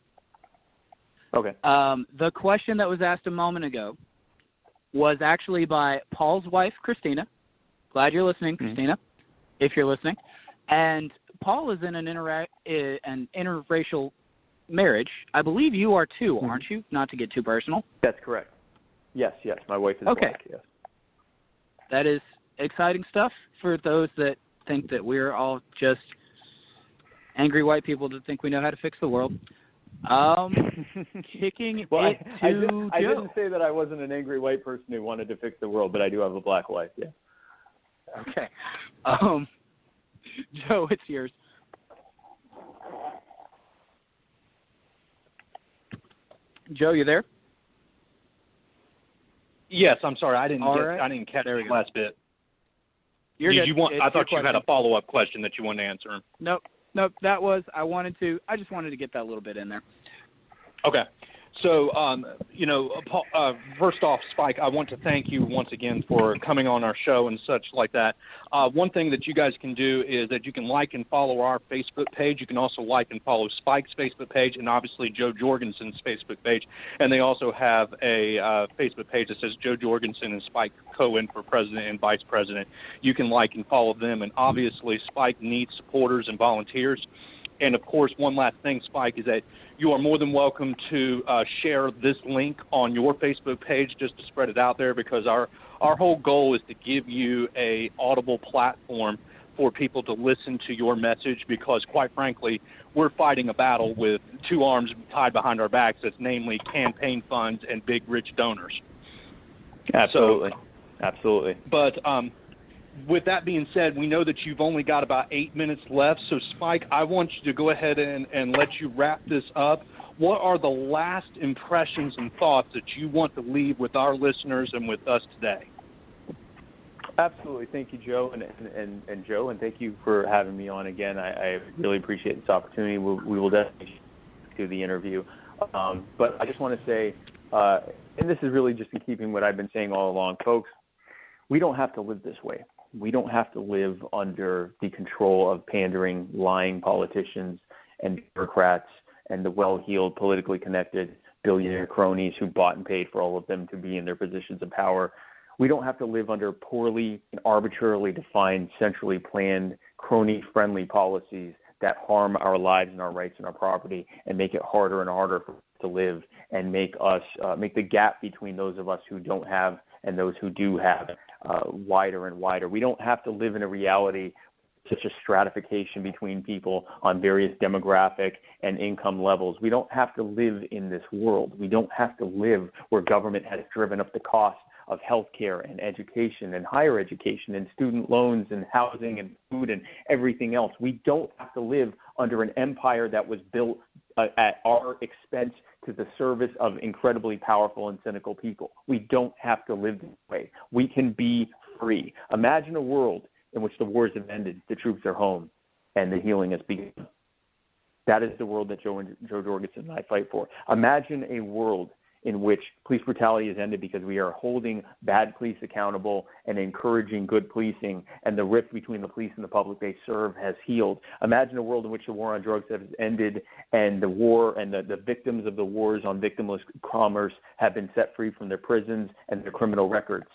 Okay. The question that was asked a moment ago was actually by Paul's wife, Christina. Glad you're listening, Christina, if you're listening. And Paul is in an interracial marriage. I believe you are too, aren't you? Not to get too personal. That's correct. Yes. My wife is black, yes. That is exciting stuff for those that think that we're all just angry white people that think we know how to fix the world. Kicking well, it to Joe. I didn't say that I wasn't an angry white person who wanted to fix the world, but I do have a black wife, yeah. Okay. Joe, it's yours. Joe, you there? Yes, I'm sorry. I didn't catch the last bit. You're good. I thought you had a follow-up question that you wanted to answer. Nope. I just wanted to get that little bit in there. Okay. So, Paul, first off, Spike, I want to thank you once again for coming on our show and such like that. One thing that you guys can do is that you can like and follow our Facebook page. You can also like and follow Spike's Facebook page and obviously Jo Jorgensen's Facebook page. And they also have a Facebook page that says Jo Jorgensen and Spike Cohen for President and Vice President. You can like and follow them. And obviously, Spike needs supporters and volunteers. And, of course, one last thing, Spike, is that you are more than welcome to share this link on your Facebook page just to spread it out there, because our whole goal is to give you a audible platform for people to listen to your message, because, quite frankly, we're fighting a battle with two arms tied behind our backs. That's namely campaign funds and big rich donors. Absolutely. Absolutely. But with that being said, we know that you've only got about 8 minutes left. So, Spike, I want you to go ahead and let you wrap this up. What are the last impressions and thoughts that you want to leave with our listeners and with us today? Absolutely. Thank you, Joe, and Joe, and thank you for having me on again. I really appreciate this opportunity. We will definitely do the interview. But I just want to say, and this is really just in keeping what I've been saying all along, folks, we don't have to live this way. We don't have to live under the control of pandering, lying politicians and bureaucrats and the well-heeled, politically connected billionaire cronies who bought and paid for all of them to be in their positions of power. We don't have to live under poorly and arbitrarily defined, centrally planned, crony-friendly policies that harm our lives and our rights and our property and make it harder and harder for us to live and make the gap between those of us who don't have and those who do have wider and wider. We don't have to live in a reality such a stratification between people on various demographic and income levels. We don't have to live in this world. We don't have to live where government has driven up the cost of healthcare and education and higher education and student loans and housing and food and everything else. We don't have to live under an empire that was built at our expense to the service of incredibly powerful and cynical people. We don't have to live this way. We can be free. Imagine a world in which the wars have ended, the troops are home, and the healing has begun. That is the world that Jo Jorgensen and I fight for. Imagine a world in which police brutality is ended because we are holding bad police accountable and encouraging good policing, and the rift between the police and the public they serve has healed. Imagine a world in which the war on drugs has ended and the war and the victims of the wars on victimless commerce have been set free from their prisons and their criminal records.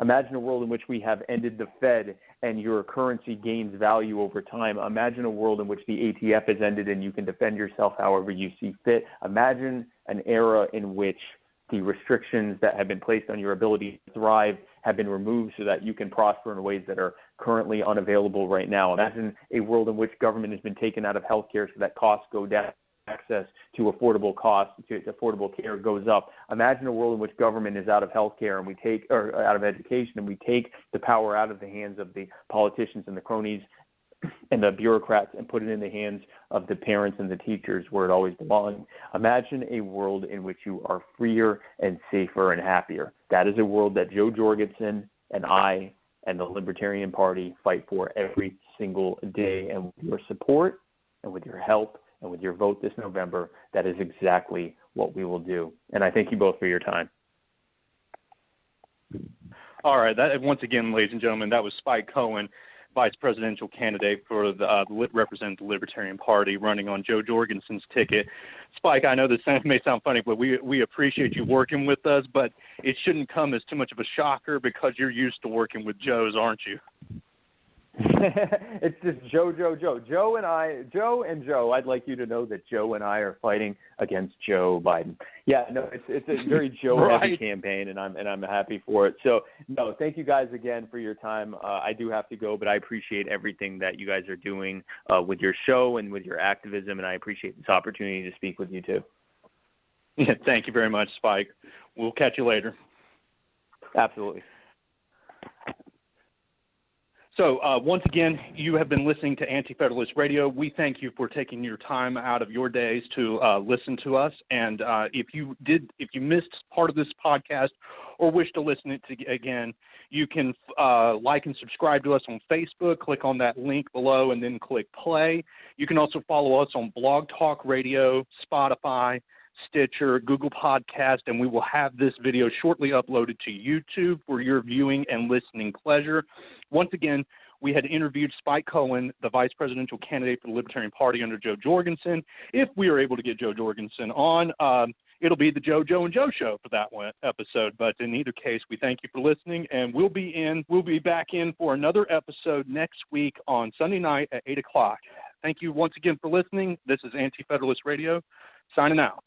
Imagine a world in which we have ended the Fed and your currency gains value over time. Imagine a world in which the ATF has ended and you can defend yourself however you see fit. Imagine an era in which the restrictions that have been placed on your ability to thrive have been removed so that you can prosper in ways that are currently unavailable right now. Imagine a world in which government has been taken out of healthcare so that costs go down, access to affordable costs, to affordable care goes up. Imagine a world in which government is out of healthcare and out of education, and we take the power out of the hands of the politicians and the cronies and the bureaucrats and put it in the hands of the parents and the teachers where it always belongs. Imagine a world in which you are freer and safer and happier. That is a world that Jo Jorgensen and I and the Libertarian Party fight for every single day. And with your support and with your help and with your vote this November, that is exactly what we will do. And I thank you both for your time. All right. That, once again, ladies and gentlemen, that was Spike Cohen, vice presidential candidate for represent the Libertarian Party, running on Jo Jorgensen's ticket. Spike, I know this may sound funny, but we appreciate you working with us, but it shouldn't come as too much of a shocker because you're used to working with Joes, aren't you? It's just Joe and Joe. I'd like you to know that Joe and I are fighting against Joe Biden. Yeah, no, it's a very Joe-heavy campaign, and I'm happy for it. So, no, thank you guys again for your time. I do have to go, but I appreciate everything that you guys are doing with your show and with your activism, and I appreciate this opportunity to speak with you too. Yeah, thank you very much, Spike. We'll catch you later. Absolutely. So once again, you have been listening to Antifederalist Radio. We thank you for taking your time out of your days to listen to us. And if you missed part of this podcast or wish to listen to it again, you can like and subscribe to us on Facebook. Click on that link below and then click play. You can also follow us on Blog Talk Radio, Spotify, Stitcher, Google Podcast, and we will have this video shortly uploaded to YouTube for your viewing and listening pleasure. Once again, we had interviewed Spike Cohen, the vice presidential candidate for the Libertarian Party under Jo Jorgensen. If we are able to get Jo Jorgensen on, it'll be the Jo and Joe show for that one episode. But in either case, we thank you for listening, and we'll be back in for another episode next week on Sunday night at 8 o'clock. Thank you once again for listening. This is Anti-Federalist Radio, signing out.